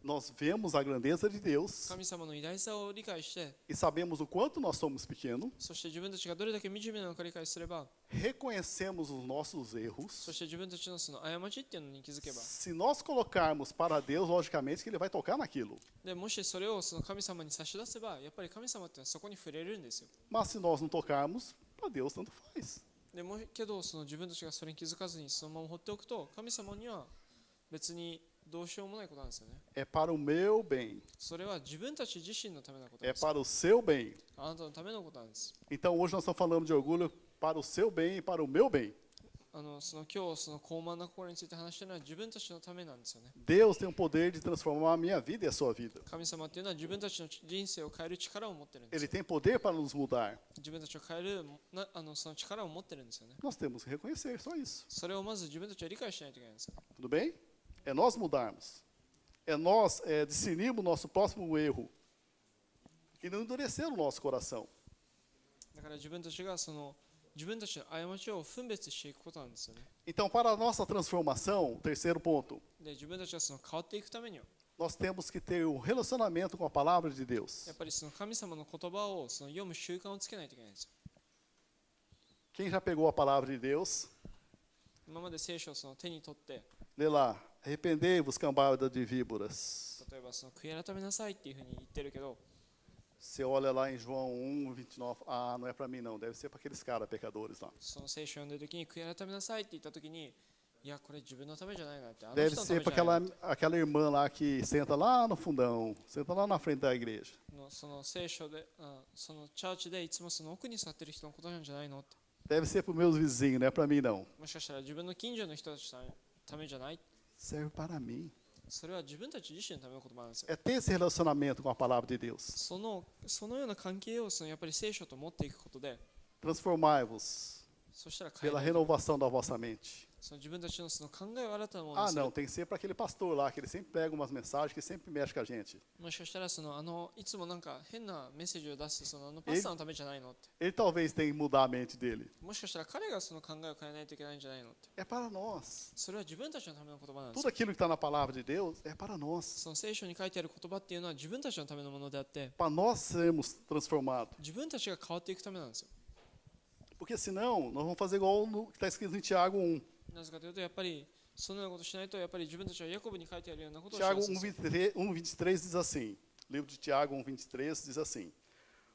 nós vemos a grandeza de Deus 神様の偉大さを理解して、 e sabemos o quanto nós somos pequenos, そして自分たちがどれだけ惨めなのか理解すれば、 reconhecemos os nossos そ erros. して自分たちの過ちっていうのに気づけば、 Se nós colocarmos para Deus, logicamente que ele vai tocar naquilo. でもしそれを神様に差し出せば、やっぱり神様ってのはそこに触れるんですよ。 Mas se nós não tocarmos, para Deus tanto faz. でもけど自分たちがそれに気づかずにそのまま放っておくと、神様には別にどうしようもないことなんですよね。 É para o meu bem, それは自分たち自身のためのことな é んですよ。 para o seu bem. あなたのためのことなんです。 Então hoje nós estamos falando de orgulho para o seu bem e para o meu bem. 今日高慢な心について話しているのは自分たちのためなんですよね。 Deus tem o poder de transformar a minha vida e a sua vida. 神様っていうのは自分たちの人生を変える力を持ってるんです Ele よ。 tem poder para nos mudar. 自分たちを変えるその力を持ってるんですよね。 Nós temos que reconhecer só isso. それをまず自分たちは理解しないといけないんですよ。 Tudo bem? É nós mudarmos. É nós discernirmos o nosso próximo erro e não endurecer o nosso coração. だから自分たちが自分たちの過ちを分別していくことなんですよね。 Então, para a nossa transformação, terceiro ponto, で自分たちが変わっていくためには、 nós temos que ter um relacionamento com a palavra de Deus. やっぱり神様の言葉を読む習慣をつけないといけないんですよ。 Quem já pegou a palavra de Deus, 今まで聖書を手に取って、 lê lá. Arrependei-vos, cambada de víboras. 例えば悔い改めなさいっていうふうに言ってるけど、 Você olha lá em João 1:29. Ah, não é para mim não, deve ser para aqueles caras pecadores lá. その聖書を読んでる時に悔い改めなさいって言った時に、いやこれ自分のためじゃないなって、あの Deve 人のため ser じ para ゃないな aquela irmã lá que senta lá no fundão, senta lá na frente da igreja. その聖書で、そのチャーチでいつもその奥に座ってる人のことなんじゃないのって、 Deve ser para os meus vizinhos, não é para mim não. もしかしたら自分の近所の人たちのためじゃない、 Serve para mim. それは自分たち自身のための言葉なんですよ。 É ter esse relacionamento com a palavra de Deus. そのような関係をやっぱり聖書と持っていくことで、 Transformai-vos そしたら変え pela られる。 renovação da vossa mente. 自分たちの考えを新たなものに Ah, する。 não, tem que ser para aquele pastor lá, que ele sempre pega umas mensagens, que sempre mexe com a gente. もしかしたらいつもなんか変なメッセージを出すパスターのためじゃないのって。 Ele talvez tenha que mudar a mente dele. もしかしたら彼が考えを変えないといけないんじゃないのって。 É para nós. それは自分たちのための言葉なんです Tudo よ。 aquilo que está na palavra de Deus é para nós. その聖書に書いてある言葉っていうのは自分たちのためのものであって、 Para nós sermos transformados. 自分たちが変わっていくためなんですよ。 Porque senão, nós vamos fazer igual no que está escrito em Tiago 1. なぜかというと、やっぱりそのようなことをしないと、やっぱり自分たちはヤコブに書いてあるようなことをしま Tiago す。 1:23 diz assim. O livro de Tiago 1:23 diz assim.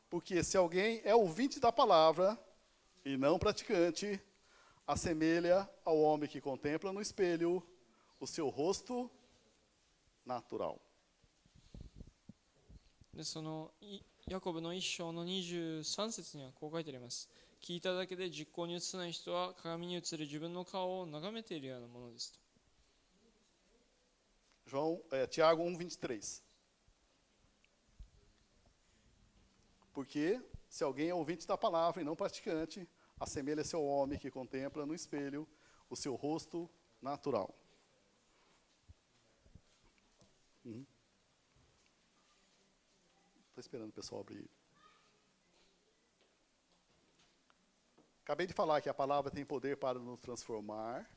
Porque se alguém é ouvinte da palavra e não praticante, assemelha ao homem que contempla no espelho o seu rosto natural. でそのヤコブの1章の23節にはこう書いてあります。聞いただけで実行に移せない人は鏡に映る自分の顔を眺めているようなものですと。Tiago 1:23. Porque se alguém é ouvinte da palavra e não praticante, assemelha-se ao homem que contempla no espelho o seu rosto natural. Estou esperando o pessoal abrir. Acabei de falar que a palavra tem poder para nos transformar,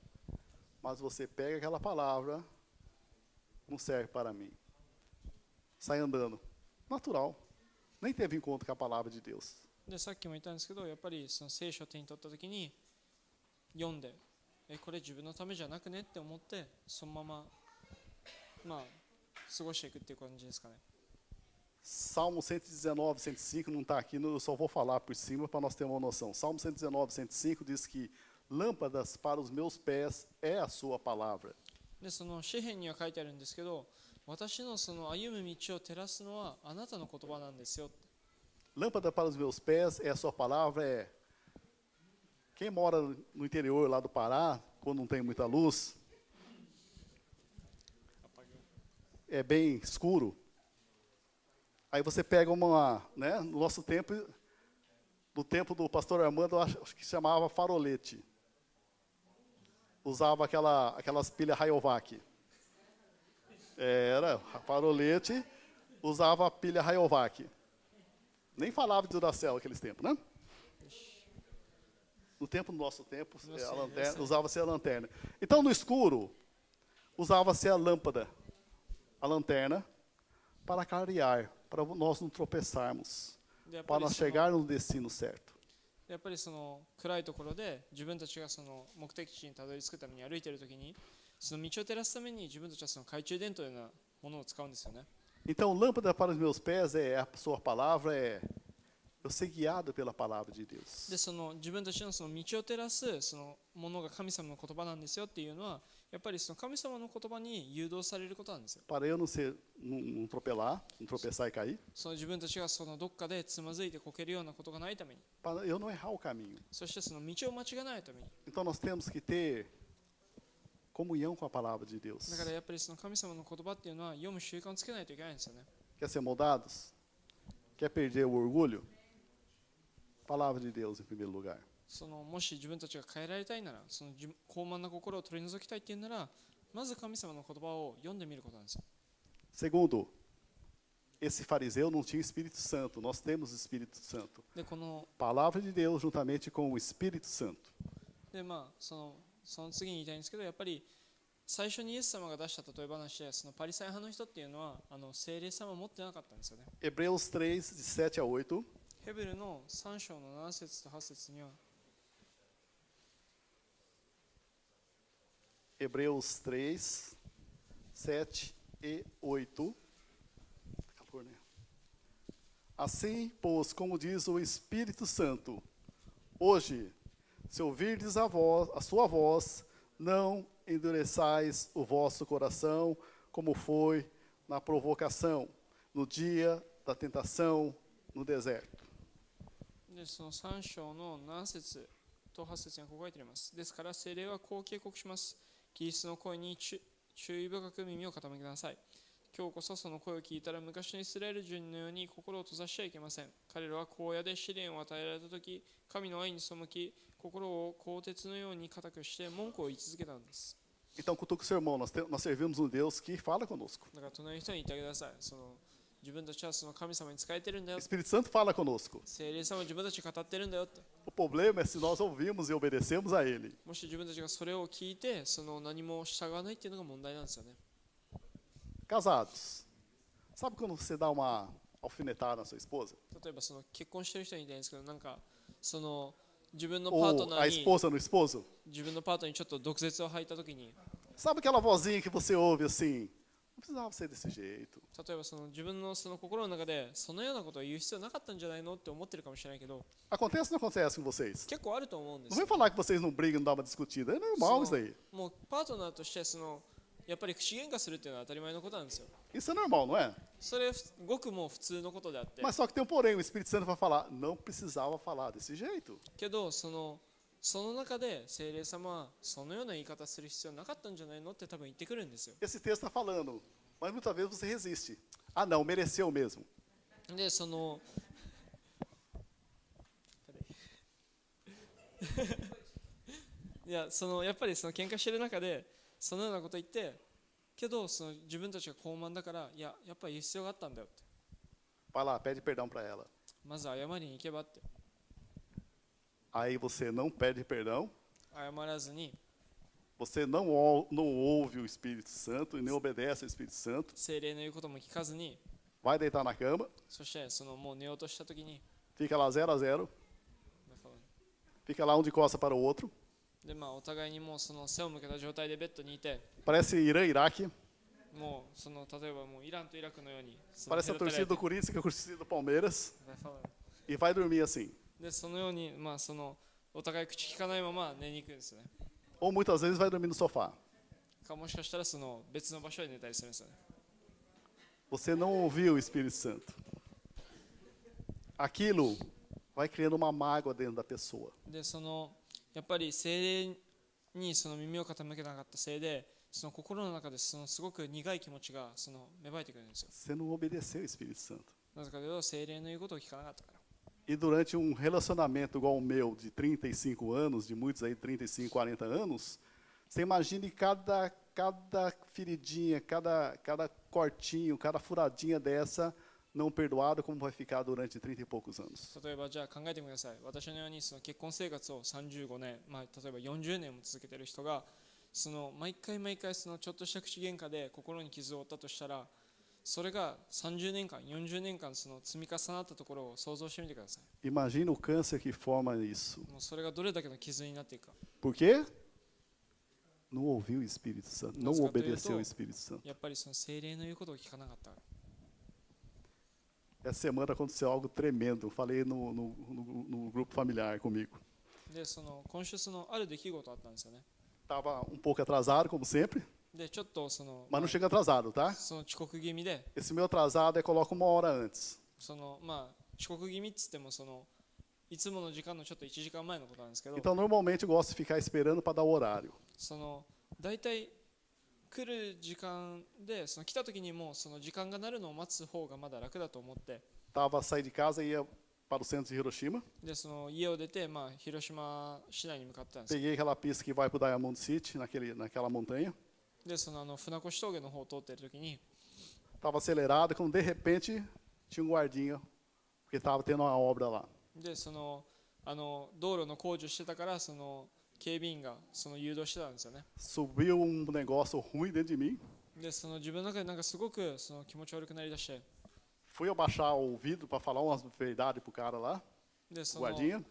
mas você pega aquela palavra, não serve para mim. Sai andando. Natural. Nem teve encontro com a palavra de Deus. でさっきも言ったんですけど、やっぱりその聖書を手に取った時に読んで、これ自分のためじゃなくねって思って、そのまま過ごしていくっていう感じですかね。Salmo 119, 105 não está aqui, eu só vou falar por cima para nós termos uma noção. Salmo 119, 105 diz que lâmpadas para os meus pés é a sua palavra. でその詩篇には書いてあるんですけど、私のその歩む道を照らすのはあなたの言葉なんですよ。Lâmpada para os meus pés é a sua palavra. Quem mora no interior lá do Pará, quando não tem muita luz, é bem escuro. Aí você pega né, no nosso tempo, no tempo do pastor Armando, acho que chamava farolete. Usava aquelas pilhas Rayovac. Era farolete, usava a pilha Rayovac. Nem falava de Duracell naqueles tempos, né? No nosso tempo, usava-se a lanterna. Então, no escuro, usava-se a lâmpada, a lanterna, para clarear, para nós não tropeçarmos, para nós chegarmos no destino certo. やっぱりその暗いところで自分たちがその目的地にたどり着くために歩いているときに、その道を照らすために自分たちはその懐中電灯のようなものを使うんですよね。Então, lâmpada para os meus pés é a sua palavra, eu ser guiado pela palavra de Deus. でその自分たちのその道を照らすそのものが神様の言葉なんですよっていうのは、やっぱりその神様の言葉に誘導されることなんですよ。Para eu não tropeçar e cair. その自分たちがそのどっかでつまずいてこけるようなことがないために、 Para eu não errar o caminho. そしてその道を間違えないために。 Então, nós temos que ter comunhão com a palavra de Deus. だからやっぱりその神様の言葉っていうのは読む習慣をつけないといけないんですよね。 Quer ser moldados? Quer perder o orgulho? Palavra de Deus em primeiro lugar. そのもし自分たちが変えられたいなら、その高慢な心を取り除きたいっていうなら、まず神様の言葉を読んでみることなんですよ。 Segundo, esse fariseu não tinha Espírito Santo, nós temos Espírito Santo. でこの Palavra de Deus juntamente com o Espírito Santo. でその次に言いたいんですけど、やっぱり最初にイエス様が出した例え話で、そのパリサイ派の人っていうのは聖霊様を持ってなかったんですよね。 Hebreus 3, de 7 a 8. ヘブルの3章の7節と8節には、 Hebreus 3, 7 e 8. Calor, né? Assim, pois, como diz o Espírito Santo, hoje, se ouvirdes a sua voz, não endureçais o vosso coração, como foi na provocação, no dia da tentação no deserto. でその3章の7節と8節にこう書いてあります。ですから聖霊はこう警告します。キリストの声に注意深く耳を傾けなさい。今日こそその声を聞いたら昔のイスラエル人のように心を閉ざしちゃいけません。彼らは荒野で試練を与えられたとき、神の愛に背き、心を鋼鉄のように固くして文句を言い続けたのです。 Então, cutuca o seu irmão, nós servimos um Deus que fala conosco. だから隣の人に言ってあげてください。自分たちはその神様に仕えてるんだ O よ。 Espírito Santo fala conosco. 聖霊様は自分たちに語ってるんだよって。 O problema é se nós ouvimos e obedecemos a Ele. もし自分たちがそれを聞いて、何も従わないっていうのが問題なんですよね。 Casados, sabe quando você dá uma alfinetada na sua esposa? 例えば結婚してる人に言いたいんですけど、なんか自分のパート Ou ナ a ーに esposa no esposo? 自分のパートナーにちょっと毒舌を吐いたときに、 Sabe aquela vozinha que você ouve assim, Não precisava ser desse jeito. 例えばその自分のその心の中でそのようなことを言う必要なかったんじゃないのって思ってるかもしれないけど、 Acontece ou não acontece com vocês? 結構あると思うんで Não す vem よ。 falar que vocês não brigam, não dá uma discutida. É normal isso aí. もうパートナーとしてそのやっぱり口喧嘩するっていうのは当たり前のことなんですよ。 Isso é normal, não é? それごくもう普通のことであって、 Mas só que tem um porém, o Espírito Santo vai falar, não precisava falar desse jeito. けどその中で聖霊様はそのような言い方する必要なかったんじゃないのって多分言ってくるんですよ。 Esse texto está falando, mas muitas vezes você resiste. Ah, não, mereceu mesmo. でそのいやそのやっぱりその喧嘩してる中でそのようなこと言ってけどその自分たちが高慢だからやっぱり言う必要があったんだよって Vai lá, pede perdão para ela. まず謝りに行けばって Aí você não pede perdão, 謝らずに você não ouve o Espírito Santo e nem obedece ao Espírito Santo. 聖霊の言うことも聞かずに Vai deitar na cama, そしてそのもう寝ようとした時に fica lá 0 a 0, fica lá um de costa para o outro. でまあお互いにもうその背を向けた状態でベッドにいて Parece Irã e Iraque, もうその例えばもうイランとイラクのようにその parece a 隔たれ torcida て do Corinthians com a torcida do Palmeiras, ベッドに e vai dormir assim. でそのようにまあそのお互い口聞かないまま寝に行くんですよね。 Ou muitas vezes vai dormir no sofá. かもしかしたらその別の場所で寝たりするんですよね。 Você não ouviu o Espírito Santo. Aquilo vai criando uma mágoa dentro da pessoa. でそのやっぱり聖霊にその耳を傾けなかったせいでその心の中でそのすごく苦い気持ちがその芽生えてくるんですよ。 Você não obedeceu o Espírito Santo. なぜかというと聖霊の言うことを聞かなかったから。 E durante um relacionamento igual o meu, de 35 anos, de muitos aí 35, 40 anos, você imagine cada feridinha, cada cortinho, cada furadinha dessa não perdoado, como vai ficar durante 30 e poucos anos. 例えばじゃあ考えてください。私のようにその結婚生活を35年、まあ、例えば40年も続けている人がその毎回そのちょっとした口喧嘩で心に傷を負ったとしたらそれが30年間、40年間その積み重なったところを想像してみてください。 Imagina o câncer que forma isso. もうそれがどれだけの傷になっていくか。 Por quê? Não ouviu o Espírito Santo, não Mas obedeceu o Católico- Espírito Santo. やっぱりその聖霊の言うことを聞かなかったから。 Essa semana aconteceu algo tremendo. Falei no grupo familiar comigo. で、その今週そのある出来事あったんですよね。 Estava um pouco atrasado, como sempre, で、ちょっとその、 mas não chega atrasado, tá? その遅刻気味で、 Esse meu atrasado é coloca 1 hora antes. そのまあ遅刻気味っつってもそのいつもの時間のちょっと1時間前のことなんですけど、 Então, normalmente eu gosto de ficar esperando para dar o horário. その大体来る時間でその来た時にもうその時間がなるのを待つ方がまだ楽だと思って、 Tava saí de casa e ia para o centro de Hiroshima. でその家を出てまあ広島市内に向かってたんですよ。 Peguei aquela pista que vai para o Diamond City, naquela montanha. でその船越峠の方を通っている時に、 Estava acelerado, quando de repente tinha um guardinha, porque estava tendo uma obra lá. でその道路の工事をしてたからその警備員がその誘導してたんですよね。 Subiu um negócio ruim dentro de mim. でその自分の中でなんかすごくその気持ち悪くなりだして、 Fui abaixar o vidro para falar umas verdades pro cara lá, でそ o の guardinha.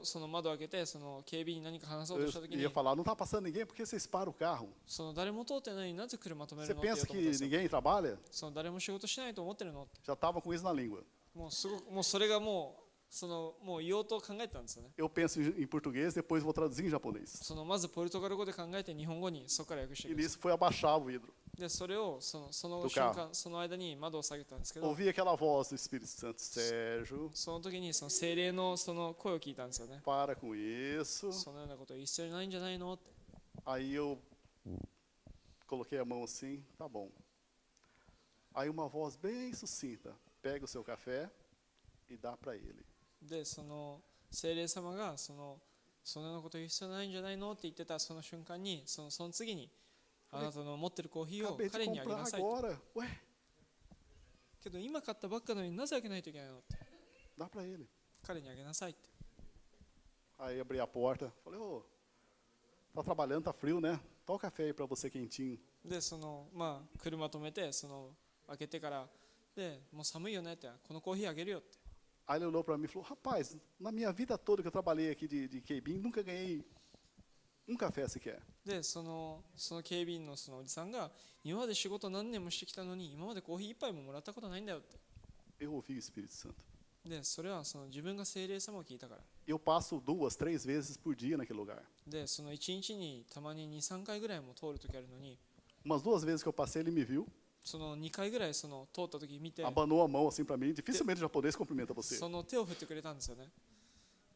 その窓を開けてその警備員に何か話そう Eu とした時 ia に falar, não está passando ninguém, por que vocês param o carro? その誰も通ってないのになぜ車止め Você るのって言お pensa うと思ったん que ですよ。 ninguém trabalha? その誰も仕事しないと思ってるのって Já estava com isso na língua. もうすごくもうそれがもうそのもう言おうと考えてたんですよね。 Eu penso em português, depois vou traduzir em japonês. そのまずポルトガル語で考えて日本語にそこから訳して E いくんです。 nisso foi abaixar o vidro. でそれをその Do 瞬 carro. 間その間に窓を下げたんですけど、 Ouvi aquela voz do Espírito Santo, Sérgio, その時にその聖霊のその声を聞いたんですよね。 para com isso. そのようなこと言う必要ないんじゃないのって。 Aí eu coloquei a mão assim, tá bom. Aí uma voz bem sucinta, pega o seu café e dá para ele. でその聖霊様がそのようなこと言う必要ないんじゃないのって言ってたその瞬間にその次にあなたの持ってるコーヒーを Acabei de 彼にあげ comprar なさいと。 agora. Ué, けど今買ったばっかなのになぜあげないといけないのって。 dá para ele. 彼にあげなさいって。 Aí abri a porta, falei, ô, tá trabalhando, tá frio, né? Toma o café aí para você quentinho. でそのまあ車止めてその開けてからでもう寒いよねってこのコーヒーあげるよって。 Aí ele olhou para mim e falou, rapaz, na minha vida toda que eu trabalhei aqui de Keibin, nunca ganhei Um café sequer. でその警備員のそのおじさんが今まで仕事何年もしてきたのに今までコーヒー一杯ももらったことないんだよって。 Eu ouvi o Espírito Santo. でそれはその自分が聖霊様を聞いたから。 Eu passo 2, 3 vezes por dia naquele lugar. でその1日にたまに 2,3 回ぐらいも通るときあるのに、 Umas 2 vezes que eu passei, ele me viu, その2回ぐらいその通ったとき見て abanou a mão assim para mim. Dificilmente o japonês cumprimenta você. その手を振ってくれたんですよね。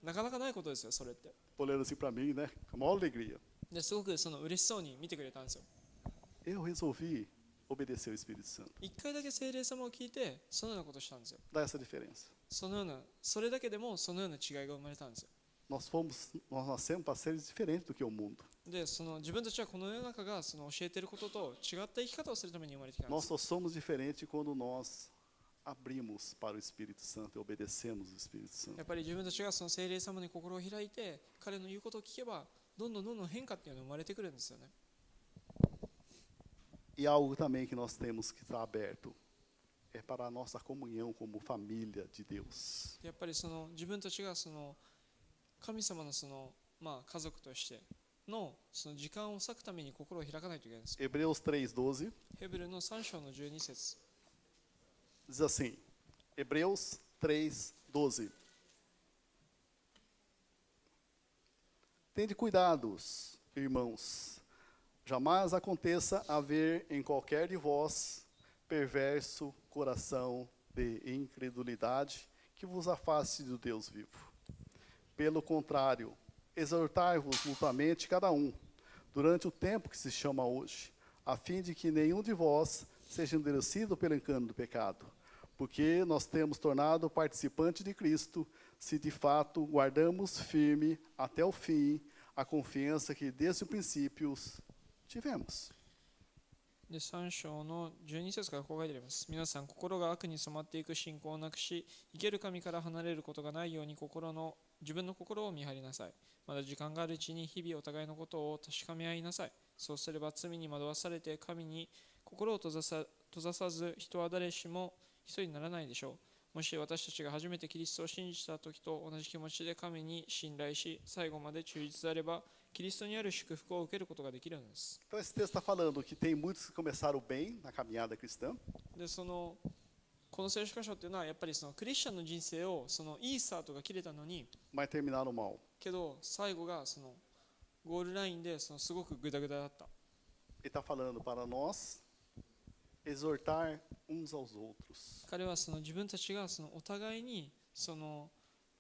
なかなかないことですよそれって。 Olhando assim para mim, né? Com a maior alegria. ですごくその嬉しそうに見てくれたんですよ。 Eu resolvi obedecer o Espírito Santo. 1回だけ聖霊様を聞いてそのようなことしたんですよ。 Dá essa diferença. それだけでもそのような違いが生まれたんですよ。 Nós nascemos para seres diferentes do que o mundo. でその自分たちはこの世の中がその教えていることと違った生き方をするために生まれてきたんで Nós す。 só somos diferentes quando nós abrimos para o Espírito Santo e obedecemos o Espírito Santo. やっぱり自分たちがその聖霊様に心を開いて彼の言うことを聞けばどんどん変化っていうのが生まれてくるんですよね。 E algo também que nós temos que estar aberto é para a nossa comunhão como família de Deus. やっぱりその自分たちがその神様のその家族としてのその時間を割くために心を開かないといけないんです。 Hebreus 3:12ヘブルの3章の12節 diz assim. Hebreus 3:12. Tende cuidados, irmãos. Jamais aconteça haver em qualquer de vós perverso coração de incredulidade que vos afaste do Deus vivo. Pelo contrário, exortai-vos mutuamente cada um, durante o tempo que se chama hoje, a fim de que nenhum de vós seja endurecido pelo engano do pecado, porque nós temos tornado participante de Cristo, se de fato guardamos firme até o fim a confiança que desde o princípio tivemos. で3章の12節からこう書いてあります。皆さん、心が悪に染まっていく信仰をなくし、生ける神から離れることがないように自分の心を見張りなさい。まだ時間があるうちに日々お互いのことを確かめ合いなさい。そうすれば罪に惑わされて神に心を閉ざさず人は誰しも一人にならないでしょう。もし私たちが初めてキリストを信じた時と同じ気持ちで神に信頼し、最後まで忠実であれば、キリストにある祝福を受けることができるのです。 Então esse texto está falando que tem muitos que começaram bem na caminhada cristã, でこの聖書箇所っていうのはやっぱりそのクリスチャンの人生をそのいいスタートが切れたのに mas terminaram mal. けど最後がそのゴールラインですごくグダグダだった。 Ele está falando para nós exortar uns aos outros. 彼はその自分たちがそのお互いにその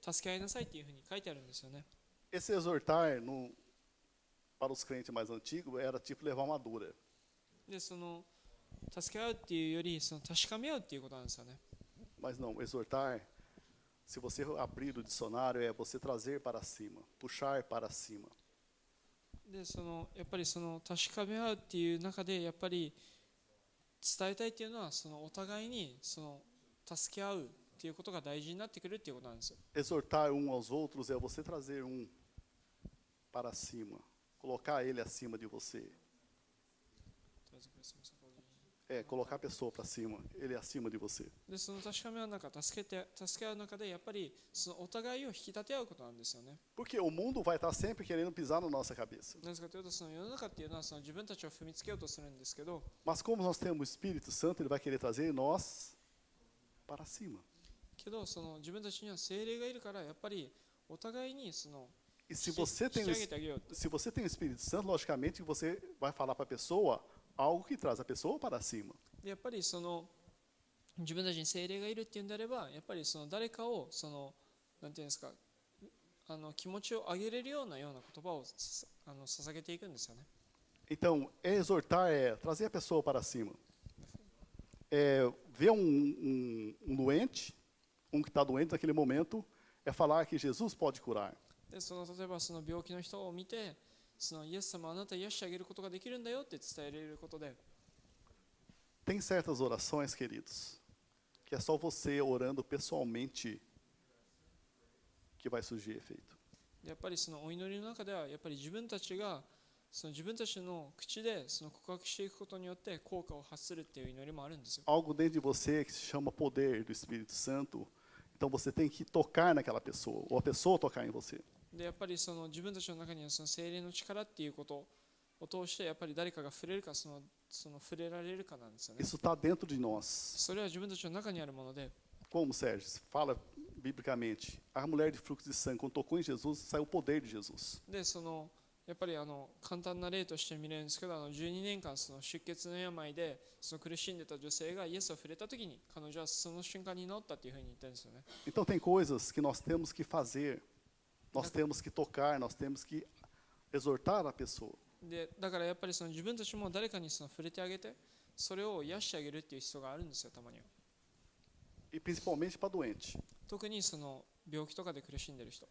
助け合いなさいっていうふうに書いてあるんですよね。 Esse exortar para os crentes mais antigos era tipo levar uma dura. でその助け合うっていうよりその確かめ合うっていうことなんですよね。 Mas não, exortar, se você abrir o dicionário, é você trazer para cima, puxar para cima. でやっぱりその確かめ合うっていう中でやっぱり伝えたいっていうのはそのお互いにその助け合うっていうことが大事になってくるっていうことなんですよ。 Exortar aos outros é você trazer para cima, colocar ele acima de você. Colocar a pessoa para cima, ele acima de você. でその確かめ合う中、助け合う中でやっぱりそのお互いを引き立て合うことなんですよね。 Porque o mundo vai estar sempre querendo pisar na nossa cabeça. なぜかというとその世の中っていうのはその自分たちを踏みつけようとするんですけど、 Mas como nós temos o Espírito Santo, ele vai querer trazer nós para cima. けどその自分たちには聖霊がいるからやっぱりお互いにその E se você tem 引き上げてあげよう。 se você tem o Espírito Santo, logicamente você vai falar para a pessoa algo que traz a pessoa para cima. でやっぱりその自分たちに聖霊がいるっていうんであれば、やっぱりその誰かをそのなんていうんですか、気持ちを上げれるような言葉を捧げていくんですよね。 Então, exortar é trazer a pessoa para cima. Ver doente, que está doente naquele momento, é falar que Jesus pode curar. で例えばその病気の人を見て、そのイエス様あなた癒してあげることができるんだよって伝えられることで。 Tem certas orações, queridos, que é só você orando pessoalmente que vai surgir efeito. やっぱりそのお祈りの中ではやっぱり自分たちがその自分たちの口でその告白していくことによって効果を発するっていう祈りもあるんですよ。 Algo dentro de você que se chama poder do Espírito Santo. Então você tem que tocar naquela pessoa, ou a pessoa tocar em você. でやっぱりその自分たちの中にはその聖霊の力っていうことを通してやっぱり誰かが触れるかその触れられるかなんですよね。 Isso está dentro de nós. それは自分たちの中にあるもので、 Como, Sérgio, fala biblicamente, a mulher de fluxo de sangue, quando tocou em Jesus, saiu o poder de Jesus. でそのやっぱり簡単な例として見れるんですけど、12年間その出血の病でその苦しんでた女性がイエスを触れた時に彼女はその瞬間に治ったっていうふうに言ったんですよね。 Então tem coisas que nós temos que fazer, nós temos que tocar, nós temos que exortar a pessoa. でだからやっぱりその自分たちも誰かにその触れてあげてそれを癒してあげるっていう必要があるんですよ、たまには。 E principalmente para doente. 特にその病気とかで苦しんでる人、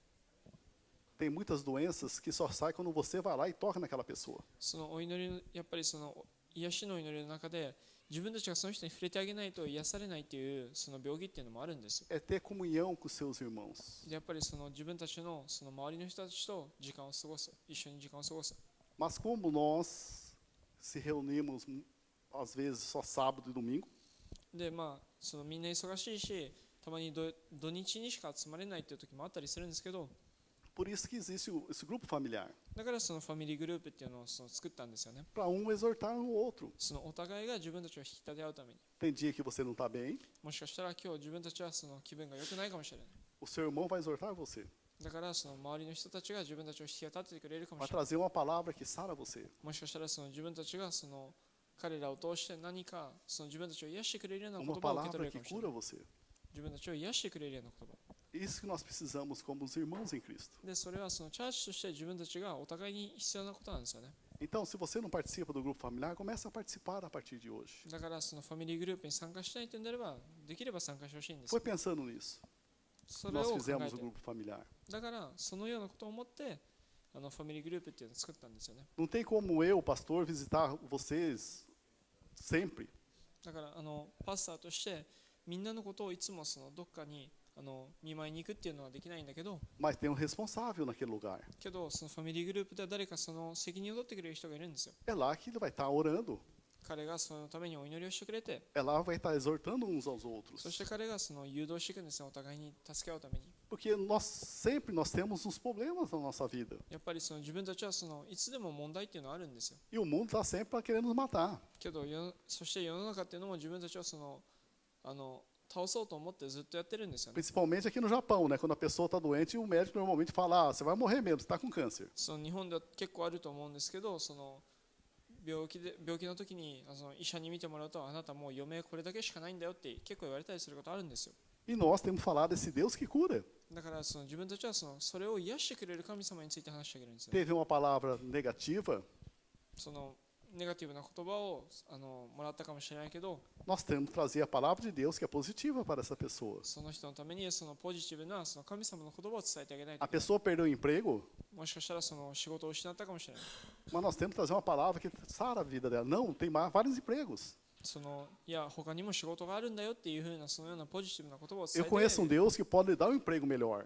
Tem muitas doenças que só saem quando você vai lá e toca naquela pessoa. そのお祈りのやっぱりその癒しの祈りの中で自分たちがその人に触れてあげないと癒されないっていうその病気っていうのもあるんですよ。 É ter comunhão com os seus irmãos. でやっぱりその自分たちのその周りの人たちと時間を過ごす、一緒に時間を過ごす。 Mas como nós se reunimos, às vezes, só sábado e domingo, でまあそのみんな忙しいし、たまに土日にしか集まれないっていう時もあったりするんですけど、 por isso que existe esse grupo familiar. だからそのファミリーグループっていうのをその作ったんですよね。 Para um exortar o outro. そのお互いが自分たちを引き立て合うために。 Tem dia que você não está bem, もしかしたら今日自分たちはその気分が良くないかもしれない。 o seu irmão vai exortar você. だからその周りの人たちが自分たちを引き立ててくれるかも Vai しれない。 trazer uma palavra que sara você. もしかしたらその自分たちがその彼らを通して何かその自分たちを癒してくれるような言 Uma 葉を受け取れ palavra るか que もしれな cura い。 você. 自分たちを癒してくれるような言葉。 Isso que nós precisamos como os irmãos em Cristo. で、それはそのチャーチとして自分たちがお互いに必要なことなんですよね。 Então, se você não participa do grupo familiar, comece a participar a partir de hoje. だからそのファミリーグループに参加したいというんであれば、できれば参加してほしいんです Foi。pensando nisso. それを Nós 考え fizemos o て。 grupo familiar. だからそのようなことを思ってファミリーグループっていうのを作ったんですよね。 Não tem como eu, pastor, visitar vocês sempre. だからパスターとしてみんなのことをいつもそのどっかに見舞いに行くっていうのはできないんだけど、 Mas tem um responsável naquele lugar. けどそのファミリーグループでは誰かその責任を取ってくれる人がいるんですよ。 É lá que ele vai estar orando. 彼がそのためにお祈りをしてくれて、 É lá que vai estar exortando uns aos そ outros. して彼がその誘導していくんですよ、お互いに助け合うために。 Porque nós temos uns problemas na nossa vida. やっぱりその自分たちはそのいつでも問題っていうのはあるんですよ。 E o mundo está sempre querendo nos matar. けどそして世の中っていうのも自分たちはその倒そうと思ってずっとやってるんですよね。 Principalmente aqui no Japão, né? Quando a pessoa está doente, o médico normalmente fala: você vai morrer mesmo, você está com câncer. その日本では結構あると思うんですけど、その病気の時に医者に見てもらうと、あなたもう余命これだけしかないんだよって結構言われたりすることあるんですよ。 E nós temos falado desse Deus que cura. だからその自分たちはそれを癒してくれる神様について話してあげるんですよ。 Teve uma palavra negativa, そのネガティブな言葉をもらったかもしれないけど、 nós temos que trazer a palavra de Deus que é positiva para essa pessoa. その人のためにそのポジティブなその神様の言葉を伝えてあげないと A pessoa perdeu o emprego, もしかしたらその仕事を失ったかもしれない。 mas nós temos que trazer uma palavra que sara a vida dela. Não, tem vários empregos. いや他にも仕事があるんだよっていう風なそのようなポジティブな言葉を伝 Eu えて conheço um Deus que pode lhe dar um emprego melhor.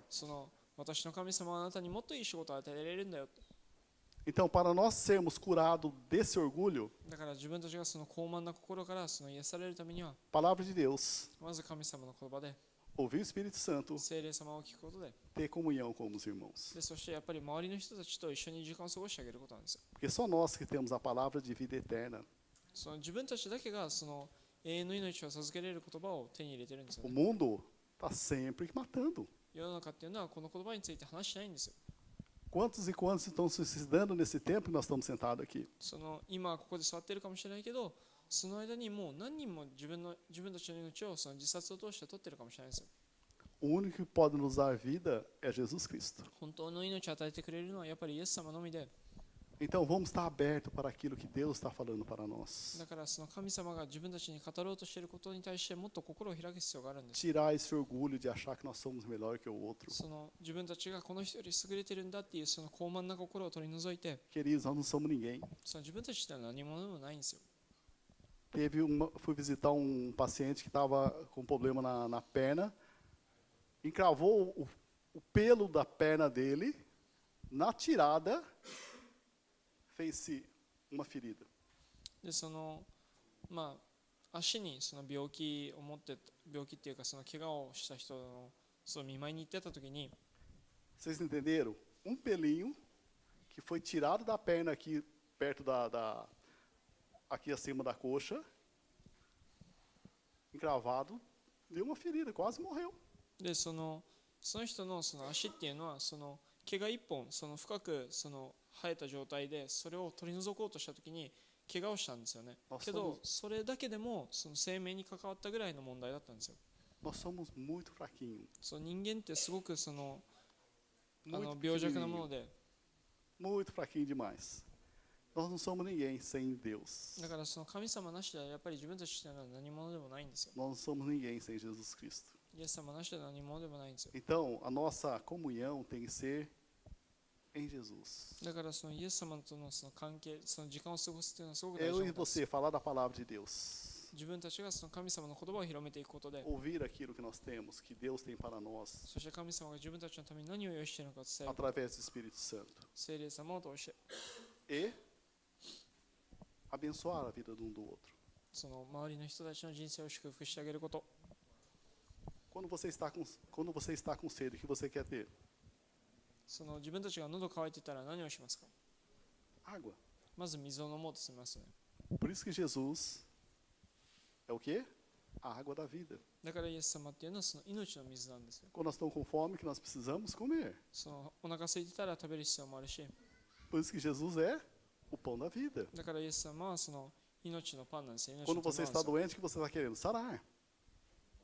私の神様はあなたにもっといい仕事を与えられるんだよって。 Então, para nós sermos curados desse orgulho, だから自分たちがその高慢な心からその癒されるためには、 palavra de Deus, まず神様の言葉で ouvir o Espírito Santo, 聖霊様を聞くことで、 ter comunhão com os irmãos. そしてやっぱり周りの人たちと一緒に時間を過ごしてあげることなんですよ。 Porque só nós que temos a palavra de vida eterna. その自分たちだけがその永遠の命を授けられる言葉を手に入れてるんですよ O ね。 mundo está sempre matando. 世の中っていうのはこの言葉について話しないんですよ。 Quantos e quantos estão se suicidando nesse tempo que nós estamos sentados aqui? 今ここで座ってるかもしれないけど、その間にもう何人も自分たちの命をその自殺を通して取ってるかもしれないですよ。 O único que pode nos dar vida é Jesus Cristo. 本当の命を与えてくれるのはやっぱりイエス様のみで、 Então vamos estar abertos para aquilo que Deus está falando para nós. だからその神様が自分たちに語ろうとしていることに対してもっと心を開く必要があるんです。 Tirar esse orgulho de achar que nós somos melhor que o outro. 自分たちがこの人より優れてるんだっていうその高慢な心を取り除いて、 Queridos, nós não somos ninguém. 自分たちってのは何者でもないんですよ。 Fui visitar um paciente que estava com problema na perna, encravou o pelo da perna dele, na tirada, fez-se uma ferida. で足にその病気っていうかその怪我をした人のその見舞いに行ってた時に、 Vocês entenderam? um pelinho que foi tirado da perna aqui, perto aqui acima da coxa, encravado, deu uma ferida, quase morreu. でその人のその足っていうのはその毛が一本その深くその生えた状態でそれを取り除こうとした時に怪我をしたんですよね。けどそれだけでもその生命に関わったぐらいの問題だったんですよ。Nós somos muito fraquinhos, その人間ってすごくその病 muito 弱なもの pequenininho, で、 muito fraquinho demais. Nós não somos ninguém sem Deus. だからその神様なしではやっぱり自分たちというのは何者でもないんですよ。 Nós não somos ninguém sem Jesus Cristo. イエス様なしでは何者でもないんですよ。 Então, a nossa comunhão tem que ser em Jesus. だからそのイエス様とのその関係、その時間を過ごすというのはすごく大 Eu 事 e なことです。 você falar da palavra de Deus. 自分たちがその神様の言葉を広めていくことで、 Ouvir aquilo que nós temos, que Deus tem para nós, そして神様が自分たちのために何を用意しているのかを伝える。 através do Espírito Santo. 聖霊様を通して、 E abençoar a vida de um do outro. その周りの人たちの人生を祝福してあげること。 Quando você está com sede, o que você quer ter? その自分たちが喉乾いていたら何をしますか？ Água. まず水を飲もうとしますね。 Por isso que Jesus é o quê? A água da vida. だからイエス様っていうのはその命の水なんですよ。 Quando nós estamos com fome, que nós precisamos comer. そのお腹空いてたら食べる必要もあるし、 Por isso que Jesus é o pão da vida. だからイエス様はその命のパンなんですよ。命 Quando のパン você なんで está すよ。 doente, o que você está querendo? Sarar.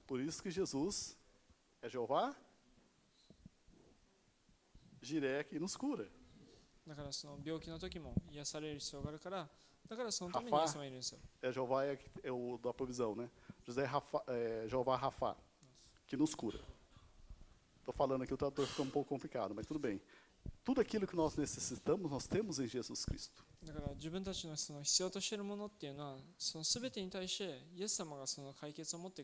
Por isso que Jesus é Jeová Jiré que nos cura. だからその病気の時も癒される必要があるから、だからそのためにイエス様がいるんですよ。 É Jeová é o da provisão, né? Jeová Rafá, que nos cura. Estou falando aqui, o tradutor fica um pouco complicado, mas tudo bem. Tudo aquilo que nós necessitamos, nós temos em Jesus Cristo. だから自分たちのその必要としているものっていうのは、その全てに対してイエス様がその解決を持って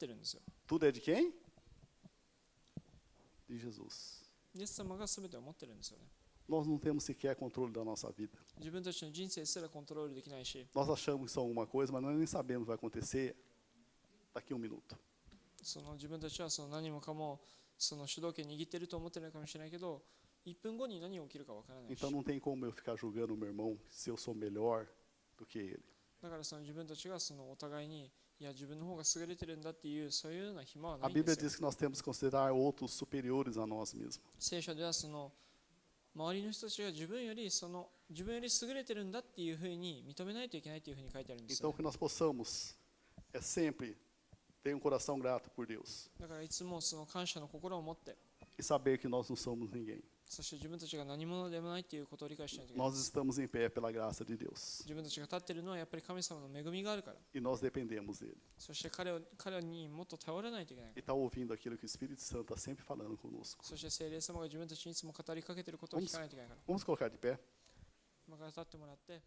るんですよ。 Tudo é de quem? De Jesus. イエス様が全てを持ってるんですよね。 Nós não temos sequer controle da nossa vida. 自分たちの人生すらコントロールできないし、 Nós achamos que são alguma coisa, mas nós nem sabemos o que vai acontecer daqui a um minuto. その自分たちはその何もかもその主導権握っていると思ってるかもしれないけど、1分後に何が起きるかわからないし、 Então não tem como eu ficar julgando o meu irmão se eu sou melhor do que ele. だからその自分たちがそのお互いにいや自分の方が優れてるんだっていうそういうような暇はな A いんで Bíblia すよ。 diz que nós temos que considerar outros superiores a nós mesmos. 聖書ではその周りの人たちが自分より優れてるんだっていうふうに認めないといけないというふうに書いてあるんです Então よ。 que nós possamos é sempre ter um coração grato por Deus だからいつもその感謝の心を持って、 e saber que nós não somos ninguém. そして自分たちが何者でもないっていうことを理解しないといけない。 Nós estamos em pé pela graça de Deus 自分たちが立っているのはやっぱり神様の恵みがあるから。 e nós dependemos dele. そして彼にもっと頼らないといけない。 E está ouvindo aquilo que o Espírito Santo está sempre falando conosco. そして聖霊様が自分たちにいつも語りかけていることを聞かないといけないから。 Vamos colocar de pé. 今から立ってもらって。